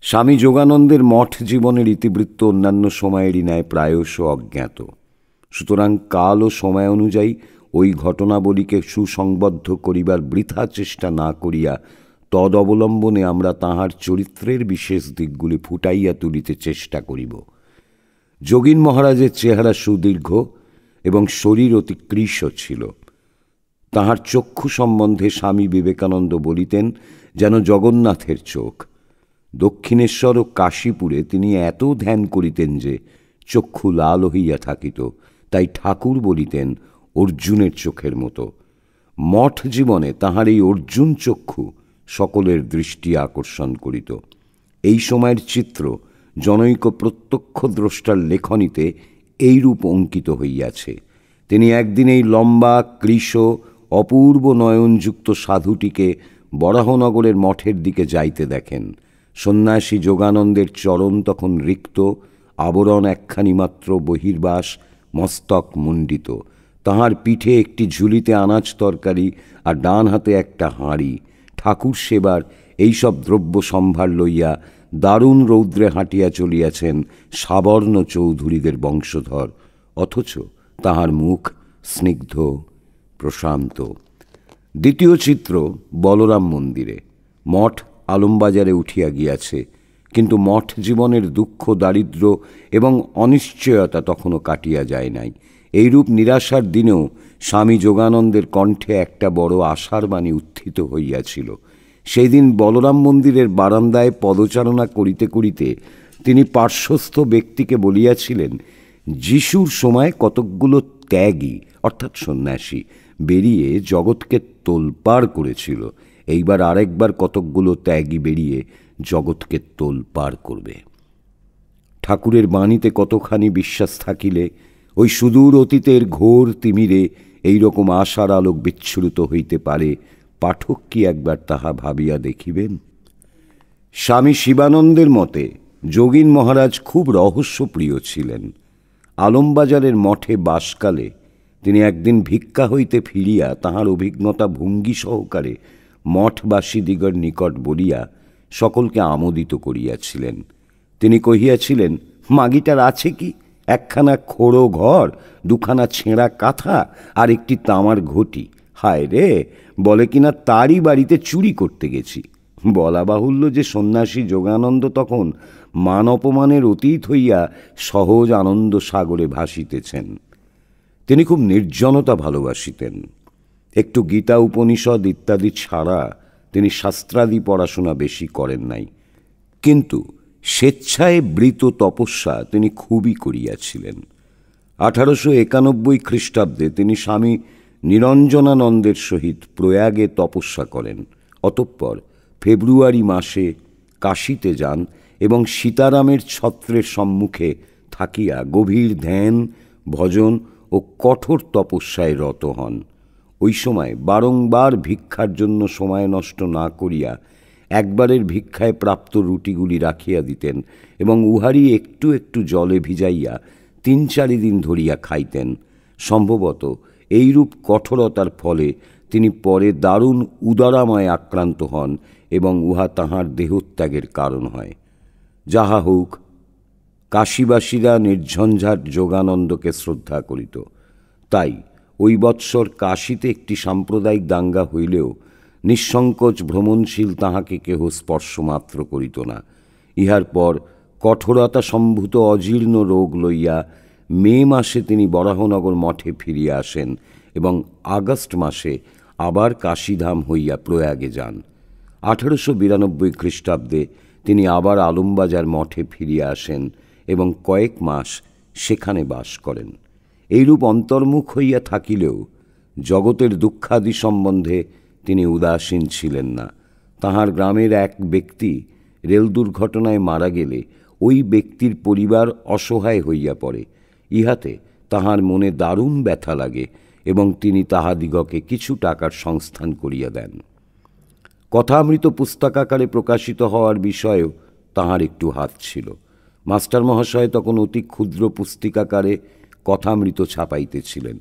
স্বামী যোগানন্দের মঠ জীবনের ইতিবৃত্ত অন্যান্য সময়েরই ন্যায় প্রায়শ অজ্ঞাত। সুতরাং কাল ও সময় অনুযায়ী ওই ঘটনাবলীকে সুসংবদ্ধ করিবার বৃথা চেষ্টা না করিয়া তদ অবলম্বনে আমরা তাঁহার চরিত্রের বিশেষ দিকগুলি ফুটাইয়া তুলিতে চেষ্টা করিব। যোগিন মহারাজের চেহারা সুদীর্ঘ এবং শরীর অতি কৃশ ছিল। তাঁহার চক্ষু সম্বন্ধে স্বামী বিবেকানন্দ বলিতেন, যেন জগন্নাথের চোখ। দক্ষিণেশ্বর ও কাশীপুরে তিনি এত ধ্যান করিতেন যে চক্ষু লাল হইয়া থাকিত, তাই ঠাকুর বলিতেন অর্জুনের চোখের মতো। মঠ জীবনে তাঁহার এই অর্জুন চক্ষু সকলের দৃষ্টি আকর্ষণ করিত। এই সময়ের চিত্র জনৈক প্রত্যক্ষদ্রষ্টার লেখনীতে এইরূপ অঙ্কিত হইয়াছে। তিনি একদিন এই লম্বা কৃশ অপূর্ব নয়নযুক্ত সাধুটিকে বরাহনগরের মঠের দিকে যাইতে দেখেন। সন্ন্যাসী যোগানন্দের চরণ তখন রিক্ত, আবরণ একখানি মাত্র বহির্বাস, মস্তক মুণ্ডিত। তাহার পিঠে একটি ঝুলিতে আনাজ তরকারি আর ডান হাতে একটা হাঁড়ি। ঠাকুর সেবার এইসব দ্রব্য সম্ভার লইয়া দারুণ রৌদ্রে হাঁটিয়া চলিয়াছেন সাবর্ণ চৌধুরীদের বংশধর, অথচ তাহার মুখ স্নিগ্ধ প্রশান্ত। দ্বিতীয় চিত্র বলরাম মন্দিরে। মঠ আলমবাজারে উঠিয়া গিয়াছে, কিন্তু মঠ জীবনের দুঃখ, দারিদ্র্য এবং অনিশ্চয়তা তখনও কাটিয়া যায় নাই। এইরূপ নিরাশার দিনেও স্বামী যোগানন্দের কণ্ঠে একটা বড় আশার বাণী উত্থিত হইয়াছিল। সেই দিন বলরাম মন্দিরের বারান্দায় পদচারণা করিতে করিতে তিনি পার্শ্বস্থ ব্যক্তিকে বলিয়াছিলেন, যিশুর সময় কতকগুলো ত্যাগী অর্থাৎ সন্ন্যাসী বেরিয়ে জগৎকে তোলপাড় করেছিল, এইবার আরেকবার কতকগুলো ত্যাগী বেরিয়ে জগৎকে তোলপাড় করবে। ঠাকুরের বাণীতে কতখানি বিশ্বাস থাকিলে ওই সুদূর অতীতের ঘোর তিমিরে এইরকম আশার আলোক বিচ্ছুরিত হইতে পারে, পাঠক কি একবার তাহা ভাবিয়া দেখিবেন? স্বামী শিবানন্দের মতে যোগীন মহারাজ খুব রহস্যপ্রিয় ছিলেন। আলমবাজারের মঠে বাসকালে তিনি একদিন ভিক্ষা হইতে ফিরিয়া তাহার অভিজ্ঞতা ভঙ্গি সহকারে মঠবাসীদিগর নিকট বলিয়া সকলকে আমোদিত করিয়াছিলেন। তিনি কহিয়াছিলেন, মাগিটার আছে কি? একখানা খোড়ো ঘর, দুখানা ছেঁড়া কাঁথা আর একটি তামার ঘটি। হায় রে, বলে কিনা তারই বাড়িতে চুরি করতে গেছি। বলা বাহুল্য যে সন্ন্যাসী যোগানন্দ তখন মান অপমানের অতীত হইয়া সহজ আনন্দ সাগরে ভাসিতেছেন। তিনি খুব নির্জনতা ভালোবাসিতেন। একটু গীতা উপনিষদ ইত্যাদি ছাড়া তিনি শাস্ত্রাদি পড়াশোনা বেশি করেন নাই, কিন্তু স্বেচ্ছায় বৃত তপস্যা তিনি খুবই করিয়াছিলেন। 1891 খ্রিস্টাব্দে তিনি স্বামী নিরঞ্জনানন্দের সহিত প্রয়াগে তপস্যা করেন। অতঃপর ফেব্রুয়ারি মাসে কাশীতে যান এবং সীতারামের ছত্রের সম্মুখে থাকিয়া গভীর ধ্যান, ভজন ও কঠোর তপস্যায় রত হন। ওই সময় বারংবার ভিক্ষার জন্য সময় নষ্ট না করিয়া একবারের ভিক্ষায় প্রাপ্ত রুটিগুলি রাখিয়া দিতেন এবং উহারই একটু একটু জলে ভিজাইয়া 3-4 দিন ধরিয়া খাইতেন। সম্ভবত এইরূপ কঠোরতার ফলে তিনি পরে দারুণ উদারাময় আক্রান্ত হন এবং উহা তাঁহার দেহত্যাগের কারণ হয়। যাহা হোক, কাশীবাসীরা নির্ঝঞ্ঝাট যোগানন্দকে শ্রদ্ধা করিত। তাই ওই বৎসর কাশীতে একটি সাম্প্রদায়িক দাঙ্গা হইলেও নিঃসংকোচ ভ্রমণশীল তাহাকে কেহ স্পর্শমাত্র করিত না। ইহার পর কঠোরতা সম্ভূত অজীর্ণ রোগ লইয়া মে মাসে তিনি বরাহনগর মঠে ফিরিয়া আসেন এবং আগস্ট মাসে আবার কাশীধাম হইয়া প্রয়াগে যান। 1892 খ্রিস্টাব্দে তিনি আবার আলমবাজার মঠে ফিরিয়া আসেন এবং কয়েক মাস সেখানে বাস করেন। এইরূপ অন্তর্মুখ হইয়া থাকিলেও জগতের দুঃখাদি সম্বন্ধে তিনি উদাসীন ছিলেন না। তাহার গ্রামের এক ব্যক্তি রেল দুর্ঘটনায় মারা গেলে ওই ব্যক্তির পরিবার অসহায় হইয়া পড়ে। ইহাতে তাহার মনে দারুণ ব্যথা লাগে এবং তিনি তাহাদিগকে কিছু টাকার সংস্থান করিয়া দেন। কথামৃত পুস্তকাকারে প্রকাশিত হওয়ার বিষয়েও তাহার একটু হাত ছিল। মাস্টার মহাশয় তখন অতি ক্ষুদ্র পুস্তিকাকারে কথামৃত ছাপাইতেছিলেন।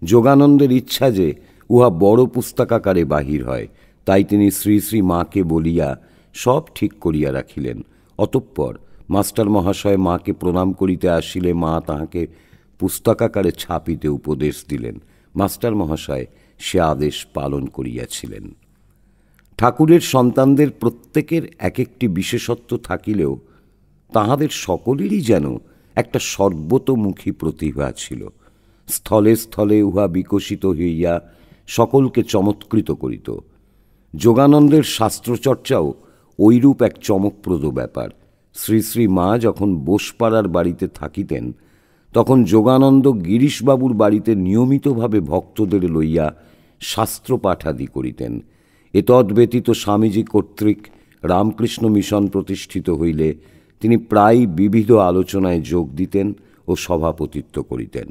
যোগানন্দের ইচ্ছা যে উহা বড় পুস্তকাকারে বাহির হয়, তাই তিনি শ্রী শ্রী মাকে বলিয়া সব ঠিক করিয়া রাখিলেন। অতঃপর মাস্টার মহাশয় মাকে প্রণাম করিতে আসিলে মা তাহাকে পুস্তকাকারে ছাপিতে উপদেশ দিলেন। মাস্টার মহাশয় সে আদেশ পালন করিয়াছিলেন। ঠাকুরের সন্তানদের প্রত্যেকের এক একটি বিশেষত্ব থাকিলেও তাহাদের সকলেরই যেন একটা সর্বতোমুখী প্রতিভা ছিল। স্থলে স্থলে উহা বিকশিত হইয়া সকলকে চমৎকৃত করিত। যোগানন্দের শাস্ত্রচর্চাও ঐরূপ এক চমকপ্রদ ব্যাপার। শ্রী শ্রী মা যখন বোসপাড়ার বাড়িতে থাকিতেন, তখন যোগানন্দ গিরিশবাবুর বাড়িতে নিয়মিতভাবে ভক্তদের লইয়া শাস্ত্রপাঠাদি করিতেন। এতদ্ব্যতীত স্বামীজি কর্তৃক রামকৃষ্ণ মিশন প্রতিষ্ঠিত হইলে তিনি প্রায় বিবিধ আলোচনায় যোগ দিতেন ও সভাপতিত্ব করিতেন।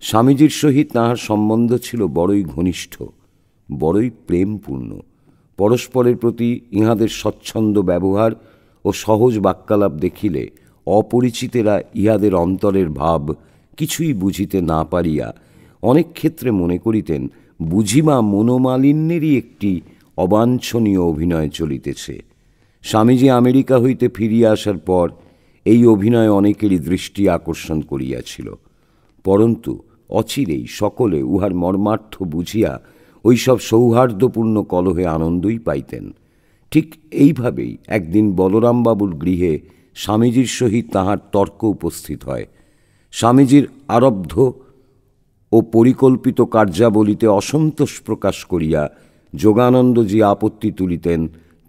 স্বামীজির সহিত তাঁহার সম্বন্ধ ছিল বড়ই ঘনিষ্ঠ, বড়ই প্রেমপূর্ণ। পরস্পরের প্রতি ইহাদের স্বচ্ছন্দ ব্যবহার ও সহজ বাক্যালাপ দেখিলে অপরিচিতেরা ইহাদের অন্তরের ভাব কিছুই বুঝিতে না পারিয়া অনেক ক্ষেত্রে মনে করিতেন বুঝিবা মনোমালিন্যেরই একটি অবাঞ্ছনীয় অভিনয় চলিতেছে। স্বামীজি আমেরিকা হইতে ফিরিয়া আসার পর এই অভিনয় অনেকেরই দৃষ্টি আকর্ষণ করিয়াছিল, পরন্তু অচিরেই সকলে উহার মর্মার্থ বুঝিয়া ওইসব সৌহার্দ্যপূর্ণ কলহে আনন্দই পাইতেন। ঠিক এইভাবেই একদিন বলরামবাবুর গৃহে স্বামীজির সহিত তাহার তর্ক উপস্থিত হয়। স্বামীজির আরব্ধ ও পরিকল্পিত কার্যাবলীতে অসন্তোষ প্রকাশ করিয়া যোগানন্দজি আপত্তি তুলিতেন,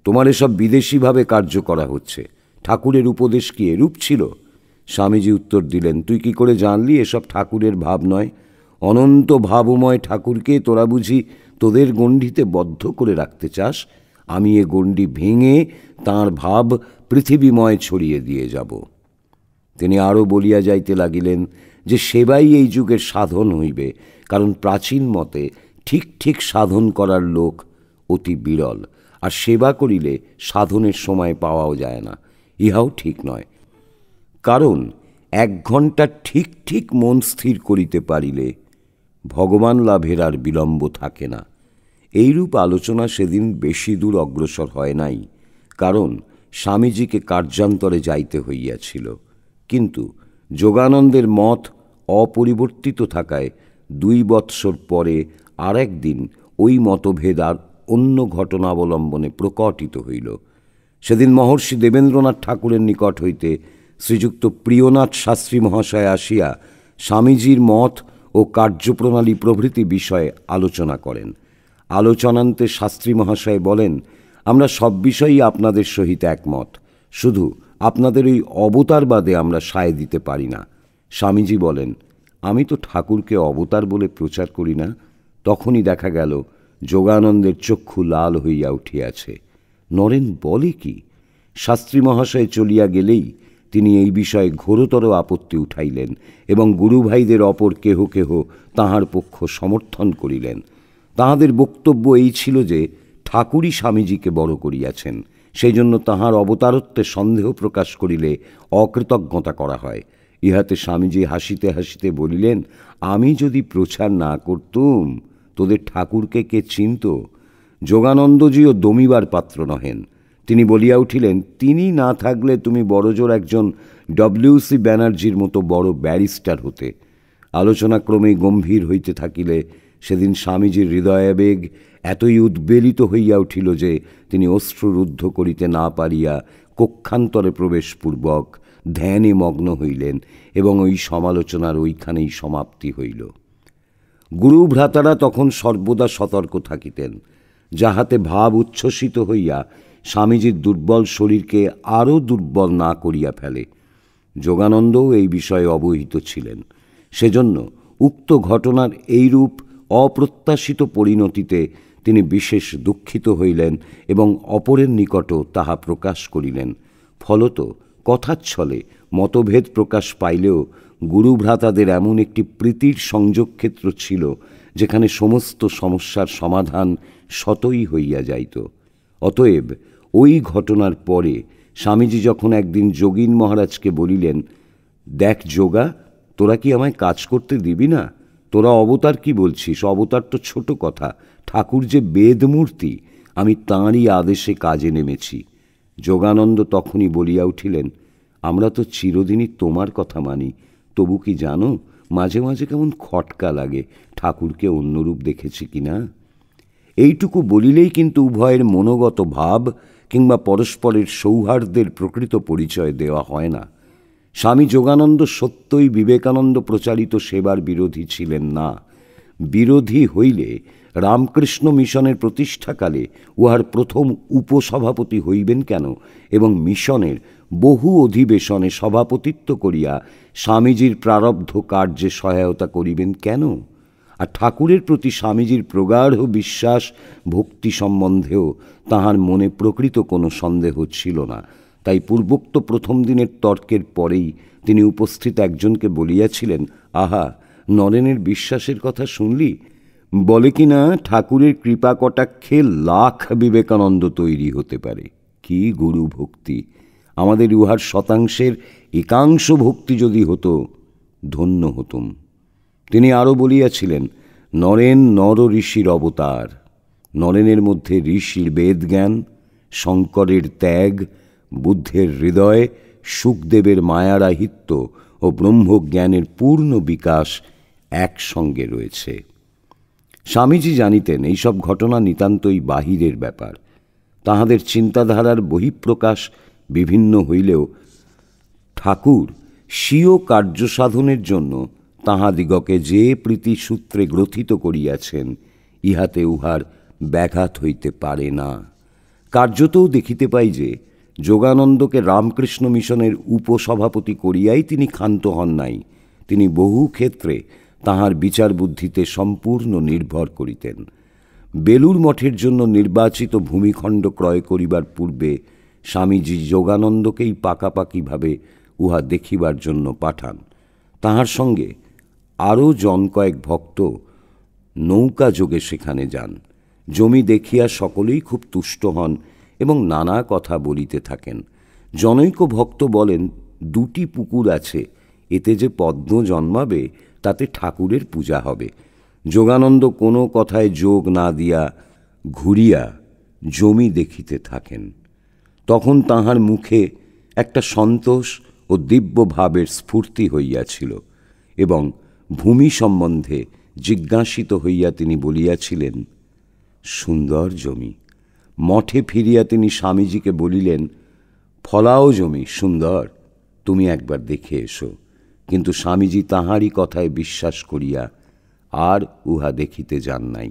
তোমার এসব বিদেশিভাবে কার্য করা হচ্ছে, ঠাকুরের উপদেশ কি এরূপ ছিল? স্বামীজি উত্তর দিলেন, তুই কি করে জানলি এসব ঠাকুরের ভাব নয়? অনন্ত ভাবময় ঠাকুরকে তোরা বুঝি তোদের গণ্ডিতে বদ্ধ করে রাখতে চাস? আমি এ গণ্ডি ভেঙে তাঁর ভাব পৃথিবীময় ছড়িয়ে দিয়ে যাব। তিনি আরও বলিয়া যাইতে লাগিলেন যে সেবাই এই যুগের সাধন হইবে, কারণ প্রাচীন মতে ঠিক ঠিক সাধন করার লোক অতি বিরল, আর সেবা করিলে সাধনের সময় পাওয়াও যায় না, ইহাও ঠিক নয়। কারণ 1 ঘণ্টা ঠিক ঠিক মন স্থির করিতে পারিলে ভগবান লাভের আর বিলম্ব থাকে না। এইরূপ আলোচনা সেদিন বেশি দূর অগ্রসর হয় নাই, কারণ স্বামীজিকে কার্যান্তরে যাইতে হইয়াছিল। কিন্তু যোগানন্দের মত অপরিবর্তিত থাকায় 2 বৎসর পরে আর একদিন ওই মতভেদ আর অন্য ঘটনাবলম্বনে প্রকটিত হইল। সেদিন মহর্ষি দেবেন্দ্রনাথ ঠাকুরের নিকট হইতে শ্রীযুক্ত প্রিয়নাথ শাস্ত্রী মহাশয় আসিয়া স্বামীজির মত ও কার্যপ্রণালী প্রভৃতি বিষয়ে আলোচনা করেন। আলোচনান্তে শাস্ত্রী মহাশয় বলেন, আমরা সব বিষয়েই আপনাদের সহিত একমত, শুধু আপনাদের ওই অবতারবাদে আমরা সায় দিতে পারি না। স্বামীজি বলেন, আমি তো ঠাকুরকে অবতার বলে প্রচার করি না। তখনই দেখা গেল যোগানন্দের চক্ষু লাল হইয়া উঠিয়াছে। নরেন বলে কি? শাস্ত্রী মহাশয় চলিয়া গেলেই তিনি এই বিষয়ে ঘোরতর আপত্তি উঠাইলেন এবং গুরুভাইদের অপর কেহ কেহ তাঁহার পক্ষ সমর্থন করিলেন। তাঁহাদের বক্তব্য এই ছিল যে ঠাকুরই স্বামীজিকে বড় করিয়াছেন, সেই জন্য তাঁহার অবতারত্বে সন্দেহ প্রকাশ করিলে অকৃতজ্ঞতা করা হয়। ইহাতে স্বামীজি হাসিতে হাসিতে বলিলেন, আমি যদি প্রচার না করতুম তোদের ঠাকুরকে কে চিনত? যোগানন্দজিও দমিবার পাত্র নহেন। তিনি বলিয়া উঠিলেন, তিনি না থাকলে তুমি বড়জোর একজন WC ব্যানার্জির মতো বড় ব্যারিস্টার হতে। আলোচনা ক্রমেই গম্ভীর হইতে থাকিলে সেদিন স্বামীজির হৃদয়াবেগ এতই উদ্বেলিত হইয়া উঠিল যে তিনি অশ্রুরুদ্ধ করিতে না পারিয়া কক্ষান্তরে প্রবেশপূর্বক ধ্যানে মগ্ন হইলেন এবং ওই সমালোচনার ওইখানেই সমাপ্তি হইল। গুরু ভ্রাতারা তখন সর্বদা সতর্ক থাকিতেন, যাহাতে ভাব উচ্ছ্বসিত হইয়া স্বামীজির দুর্বল শরীরকে আরও দুর্বল না করিয়া ফেলে। যোগানন্দও এই বিষয়ে অবহিত ছিলেন। সেজন্য উক্ত ঘটনার এইরূপ অপ্রত্যাশিত পরিণতিতে তিনি বিশেষ দুঃখিত হইলেন এবং অপরের নিকটও তাহা প্রকাশ করিলেন। ফলত কথাচ্ছলে মতভেদ প্রকাশ পাইলেও গুরুভ্রাতাদের এমন একটি প্রীতির সংযোগক্ষেত্র ছিল যেখানে সমস্ত সমস্যার সমাধান স্বতই হইয়া যাইত। অতএব ওই ঘটনার পরে স্বামীজি যখন একদিন যোগীন মহারাজকে বলিলেন, দেখ যোগা, তোরা কি আমায় কাজ করতে দিবি না? তোরা অবতার কি বলছিস? অবতার তো ছোট কথা, ঠাকুর যে বেদমূর্তি, আমি তাঁরই আদেশে কাজে নেমেছি। যোগানন্দ তখনই বলিয়া উঠিলেন, আমরা তো চিরদিনই তোমার কথা মানি, তবু কি জানো মাঝে মাঝে কেমন খটকা লাগে ঠাকুরকে অন্যরূপ দেখেছি কিনা। এইটুকু বলিলেই কিন্তু উভয়ের মনোগত ভাব কিংবা পরস্পরের সৌহার্দ্যের প্রকৃত পরিচয় দেওয়া হয় না। স্বামী যোগানন্দ সত্যই বিবেকানন্দ প্রচারিত সেবার বিরোধী ছিলেন না। বিরোধী হইলে রামকৃষ্ণ মিশনের প্রতিষ্ঠাকালে উহার প্রথম উপসভাপতি হইবেন কেন এবং মিশনের বহু অধিবেশনে সভাপতিত্ব করিয়া স্বামীজির প্রারব্ধ কার্যে সহায়তা করিবেন কেন? আর ঠাকুরের প্রতি স্বামীজির প্রগাঢ় বিশ্বাস ভক্তি সম্বন্ধেও তাহার মনে প্রকৃত কোনো সন্দেহ ছিল না। তাই পূর্বোক্ত প্রথম দিনের তর্কের পরেই তিনি উপস্থিত একজনকে বলিয়াছিলেন, আহা, নরেনের বিশ্বাসের কথা শুনলি? বলে কিনা ঠাকুরের কৃপা কটাক্ষে লাখ বিবেকানন্দ তৈরি হতে পারে। কি গুরু ভক্তি! আমাদের উহার শতাংশের একাংশ ভক্তি যদি হতো, ধন্য হতুম। তিনি আরও বলিয়াছিলেন, নরেন নর ঋষির অবতার। নরেনের মধ্যে ঋষির বেদজ্ঞান, শঙ্করের ত্যাগ, বুদ্ধের হৃদয়, সুখদেবের মায়ারাহিত্য ও ব্রহ্মজ্ঞানের পূর্ণ বিকাশ একসঙ্গে রয়েছে। স্বামীজি জানিতেন এইসব ঘটনা নিতান্তই বাহিরের ব্যাপার। তাহাদের চিন্তাধারার বহিঃপ্রকাশ বিভিন্ন হইলেও ঠাকুর স্বীয় কার্যসাধনের জন্য তাহাদিগকে যে প্রীতিসূত্রে গ্রথিত করিয়াছেন, ইহাতে উহার ব্যাঘাত হইতে পারে না। কার্যতও দেখিতে পাই যে যোগানন্দকে রামকৃষ্ণ মিশনের উপসভাপতি করিয়াই তিনি ক্ষান্ত হন নাই। তিনি বহু ক্ষেত্রে তাহার বিচার বুদ্ধিতে সম্পূর্ণ নির্ভর করিতেন। বেলুর মঠের জন্য নির্বাচিত ভূমিখণ্ড ক্রয় করিবার পূর্বে স্বামীজি যোগানন্দকেই পাকাপাকিভাবে উহা দেখিবার জন্য পাঠান। তাহার সঙ্গে আরও জন কয়েক ভক্ত নৌকা যোগে সেখানে যান। জমি দেখিয়া সকলেই খুব তুষ্ট হন এবং নানা কথা বলিতে থাকেন। জনৈক ভক্ত বলেন, 2টি পুকুর আছে, এতে যে পদ্ম জন্মাবে তাতে ঠাকুরের পূজা হবে। যোগানন্দ কোনো কথায় যোগ না দিয়া ঘুরিয়া জমি দেখিতে থাকেন। তখন তাহার মুখে একটা সন্তোষ ও দিব্য ভাবের স্ফূর্তি হইয়াছিল এবং ভূমি সম্বন্ধে জিজ্ঞাসিত হইয়া তিনি বলিয়াছিলেন, সুন্দর জমি। মঠে ফিরিয়া তিনি স্বামীজিকে বলিলেন, ফলাও জমি সুন্দর, তুমি একবার দেখে এসো। কিন্তু স্বামীজি তাহারই কথায় বিশ্বাস করিয়া আর উহা দেখিতে যান নাই।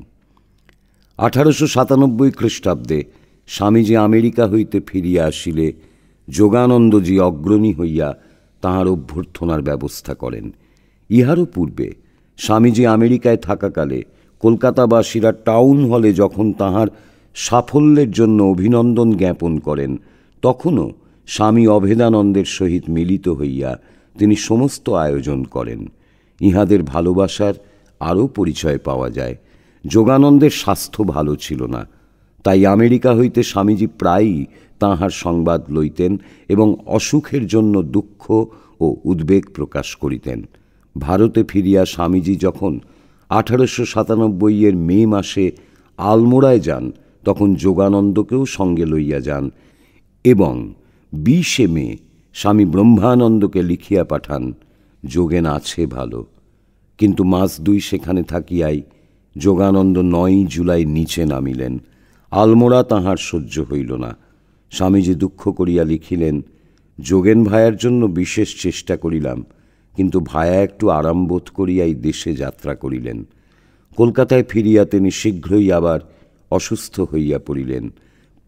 1897 খ্রিস্টাব্দে স্বামীজি আমেরিকা হইতে ফিরিয়া আসিলে যোগানন্দজি অগ্রণী হইয়া তাহার অভ্যর্থনার ব্যবস্থা করেন। ইহারও পূর্বে স্বামীজি আমেরিকায় থাকাকালে কলকাতাবাসীরা টাউন হলে যখন তাহার সাফল্যের জন্য অভিনন্দন জ্ঞাপন করেন, তখনও স্বামী অভেদানন্দের সহিত মিলিত হইয়া তিনি সমস্ত আয়োজন করেন। ইহাদের ভালোবাসার আরও পরিচয় পাওয়া যায়। যোগানন্দের স্বাস্থ্য ভালো ছিল না, তাই আমেরিকা হইতে স্বামীজি প্রায়ই তাঁহার সংবাদ লইতেন এবং অসুখের জন্য দুঃখ ও উদ্বেগ প্রকাশ করিতেন। ভারতে ফিরিয়া স্বামীজি যখন 1897 মে মাসে আলমোড়ায় যান, তখন যোগানন্দকেও সঙ্গে লইয়া যান এবং 20 মে স্বামী ব্রহ্মানন্দকে লিখিয়া পাঠান, যোগেন আছে ভালো। কিন্তু মাস 2 সেখানে থাকিয়াই যোগানন্দ 9 জুলাই নিচে নামিলেন। আলমোড়া তাহার সহ্য হইল না। স্বামীজি দুঃখ করিয়া লিখিলেন, যোগেন ভায়ার জন্য বিশেষ চেষ্টা করিলাম, কিন্তু ভায়া একটু আরাম বোধ করিয়াই দেশে যাত্রা করিলেন। কলকাতায় ফিরিয়া তিনি শীঘ্রই আবার অসুস্থ হইয়া পড়িলেন।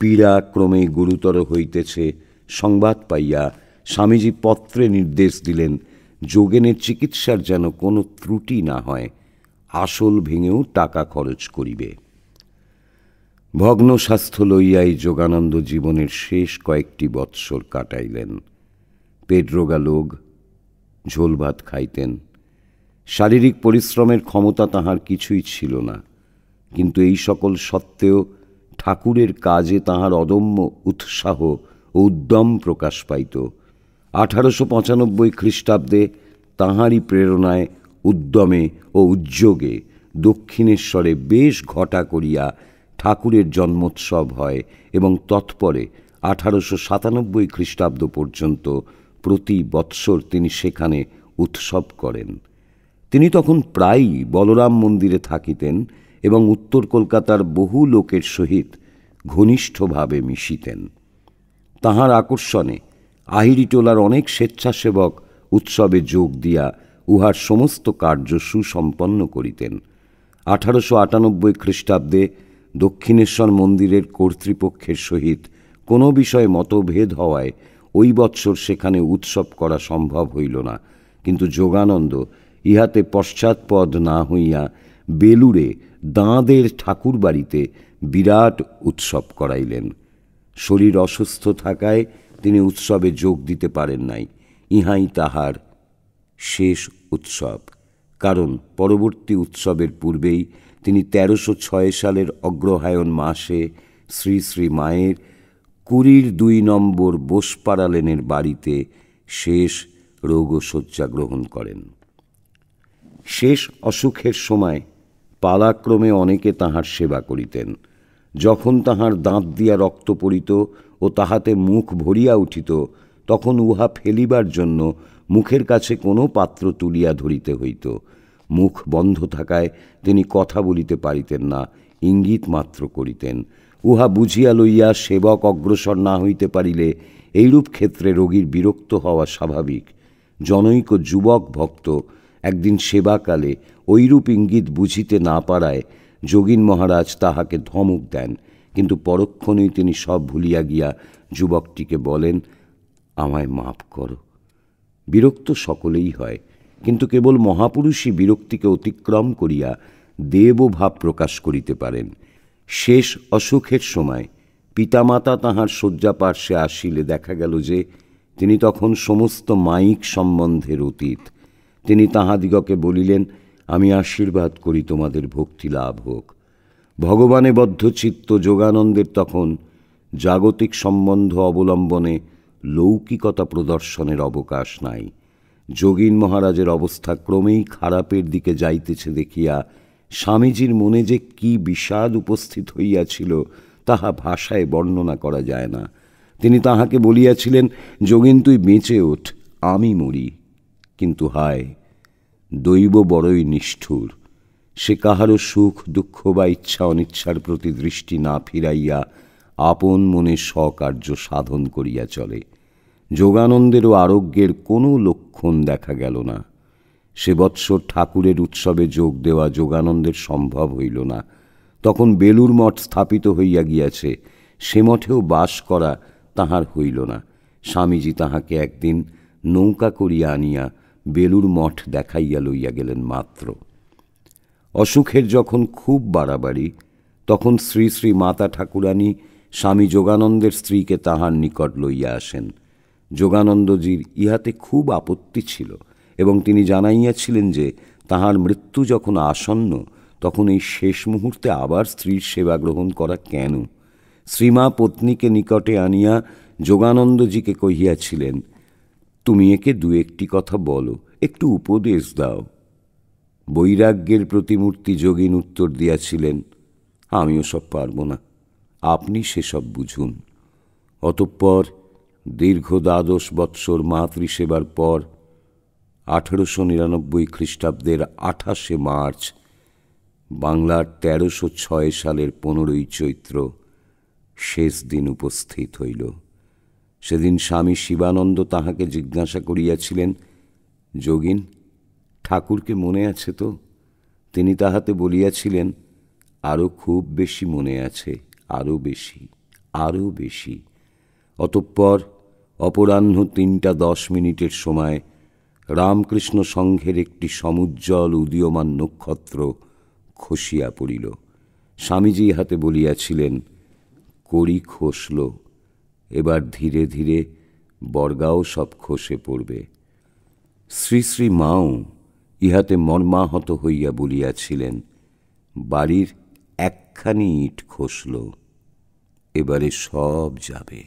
পীড়া ক্রমে গুরুতর হইতেছে সংবাদ পাইয়া স্বামীজি পত্রে নির্দেশ দিলেন, যোগেনের চিকিৎসার যেন কোনো ত্রুটি না হয়, আসল ভেঙেও টাকা খরচ করিবে। ভগ্ন স্বাস্থ্য লইয়াই যোগানন্দ জীবনের শেষ কয়েকটি বৎসর কাটাইলেন। পেটরোগা লোক, ঝোল ভাত খাইতেন। শারীরিক পরিশ্রমের ক্ষমতা তাহার কিছুই ছিল না, কিন্তু এই সকল সত্ত্বেও ঠাকুরের কাজে তাহার অদম্য উৎসাহ ও উদ্যম প্রকাশ পাইত। 1895 খ্রিস্টাব্দে তাহারই প্রেরণায়, উদ্যমে ও উদ্যোগে দক্ষিণেশ্বরে বেশ ঘটা করিয়া ঠাকুরের জন্মোৎসব হয় এবং তৎপরে 1897 খ্রিস্টাব্দ পর্যন্ত প্রতি বৎসর তিনি সেখানে উৎসব করেন। তিনি তখন প্রায়ই বলরাম মন্দিরে থাকিতেন এবং উত্তর কলকাতার বহু লোকের সহিত ঘনিষ্ঠভাবে মিশিতেন। তাহার আকর্ষণে আহিরিটোলার অনেক স্বেচ্ছাসেবক উৎসবে যোগ দিয়া উহার সমস্ত কার্য সুসম্পন্ন করিতেন। 1898 খ্রিস্টাব্দে দক্ষিণেশ্বর মন্দিরের কর্তৃপক্ষের সহিত কোনো বিষয়ে মতভেদ হওয়ায় ওই বৎসর সেখানে উৎসব করা সম্ভব হইল না, কিন্তু যোগানন্দ ইহাতে পশ্চাৎপদ না হইয়া বেলুড়ে দাঁদের ঠাকুর বাড়িতে বিরাট উৎসব করাইলেন। শরীর অসুস্থ থাকায় তিনি উৎসবে যোগ দিতে পারেন নাই। ইহাই তাহার শেষ উৎসব, কারণ পরবর্তী উৎসবের পূর্বেই তিনি 1306 সালের অগ্রহায়ণ মাসে শ্রী শ্রী মায়ের 22 নম্বর বোসপাড়া লেনের বাড়িতে শেষ রোগশয্যা গ্রহণ করেন। শেষ অসুখের সময় পালাক্রমে অনেকে তাহার সেবা করিতেন। যখন তাহার দাঁত দিয়া রক্ত পড়িত ও তাহাতে মুখ ভরিয়া উঠিত, তখন উহা ফেলিবার জন্য মুখের কাছে কোনো পাত্র তুলিয়া ধরিতে হইত। মুখ বন্ধ থাকায় তিনি কথা বলিতে পারিতেন না, ইঙ্গিত মাত্র করিতেন। উহা বুঝিয়া লইয়া সেবক অগ্রসর না হইতে পারিলে এইরূপ ক্ষেত্রে রোগীর বিরক্ত হওয়া স্বাভাবিক। জনৈক যুবক ভক্ত একদিন সেবাকালে ঐরূপ ইঙ্গিত বুঝিতে না পারায় যোগীন মহারাজ তাহাকে ধমক দেন, কিন্তু পরক্ষণেই তিনি সব ভুলিয়া গিয়া যুবকটিকে বলেন, আমায় মাপ করো। বিরক্ত সকলেই হয়, কিন্তু কেবল মহাপুরুষই বিরক্তিকে অতিক্রম করিয়া দেবভাব প্রকাশ করিতে পারেন। শেষ অসুখের সময় পিতামাতা তাহার শয্যাপার্শ্বে আসিলে দেখা গেল যে তিনি তখন সমস্ত মায়িক সম্বন্ধের অতীত। তিনি তাহাদিগকে বলিলেন, আমি আশীর্বাদ করি তোমাদের ভক্তি লাভ হোক। ভগবানে বদ্ধ চিত্ত যোগানন্দের তখন জাগতিক সম্বন্ধ অবলম্বনে লৌকিকতা প্রদর্শনের অবকাশ নাই। যোগীন মহারাজের অবস্থা ক্রমেই খারাপের দিকে যাইতেছে দেখিয়া স্বামীজির মনে যে কি বিষাদ উপস্থিত হইয়াছিল তাহা ভাষায় বর্ণনা করা যায় না। তিনি তাহাকে বলিয়াছিলেন, যোগীন তুই বেঁচে ওঠ, আমি মরি। কিন্তু হায়, দৈব বড়ই নিষ্ঠুর। সে কাহারও সুখ দুঃখ বা ইচ্ছা অনিচ্ছার প্রতি দৃষ্টি না ফিরাইয়া আপন মনে স্বকার্য সাধন করিয়া চলে। যোগানন্দেরও আরোগ্যের কোনো লক্ষণ দেখা গেল না। সে বৎসর ঠাকুরের উৎসবে যোগ দেওয়া যোগানন্দের সম্ভব হইল না। তখন বেলুর মঠ স্থাপিত হইয়া গিয়াছে, সে মঠেও বাস করা তাহার হইল না। স্বামীজি তাহাকে একদিন নৌকা করিয়া আনিয়া বেলুর মঠ দেখাইয়া লইয়া গেলেন মাত্র। অসুখের যখন খুব বাড়াবাড়ি, তখন শ্রী শ্রী মাতা ঠাকুরানী স্বামী যোগানন্দের স্ত্রীকে তাহার নিকট লইয়া আসেন। যোগানন্দজির ইহাতে খুব আপত্তি ছিল এবং তিনি জানাইয়াছিলেন যে তাহার মৃত্যু যখন আসন্ন, তখন এই শেষ মুহূর্তে আবার স্ত্রীর সেবা গ্রহণ করা কেন? শ্রীমা পত্নীকে নিকটে আনিয়া যোগানন্দজিকে কহিয়াছিলেন, তুমি একে দু একটি কথা বলো, একটু উপদেশ দাও। বৈরাগ্যের প্রতিমূর্তি যোগীন উত্তর দিয়াছিলেন, আমিও সব পারব না, আপনি সেসব বুঝুন। অতঃপর দীর্ঘ 12 বৎসর মাতৃসেবার পর 1899 খ্রিস্টাব্দের 28 মার্চ বাংলার 1306 সালের 15ই চৈত্র শেষ দিন উপস্থিত হইল। সেদিন স্বামী শিবানন্দ তাহাকে জিজ্ঞাসা করিয়াছিলেন, যোগীন, ঠাকুরকে মনে আছে তো? তিনি তাহাতে বলিয়াছিলেন, আরও খুব বেশি মনে আছে, আরও বেশি, আরও বেশি। অতঃপর অপরাহ্ন 3:10 সময় রামকৃষ্ণ সংঘের একটি সমুজ্জ্বল উদীয়মান নক্ষত্র খসিয়া পড়িল। স্বামীজি ইহাতে বলিয়াছিলেন, কড়ি খসল, এবার ধীরে ধীরে বর্গাও সব খসে পড়বে। শ্রী শ্রী মাও ইহাতে মর্মাহত হইয়া বলিয়াছিলেন, বাড়ির একখানি ইট খসল, এবারে সব যাবে।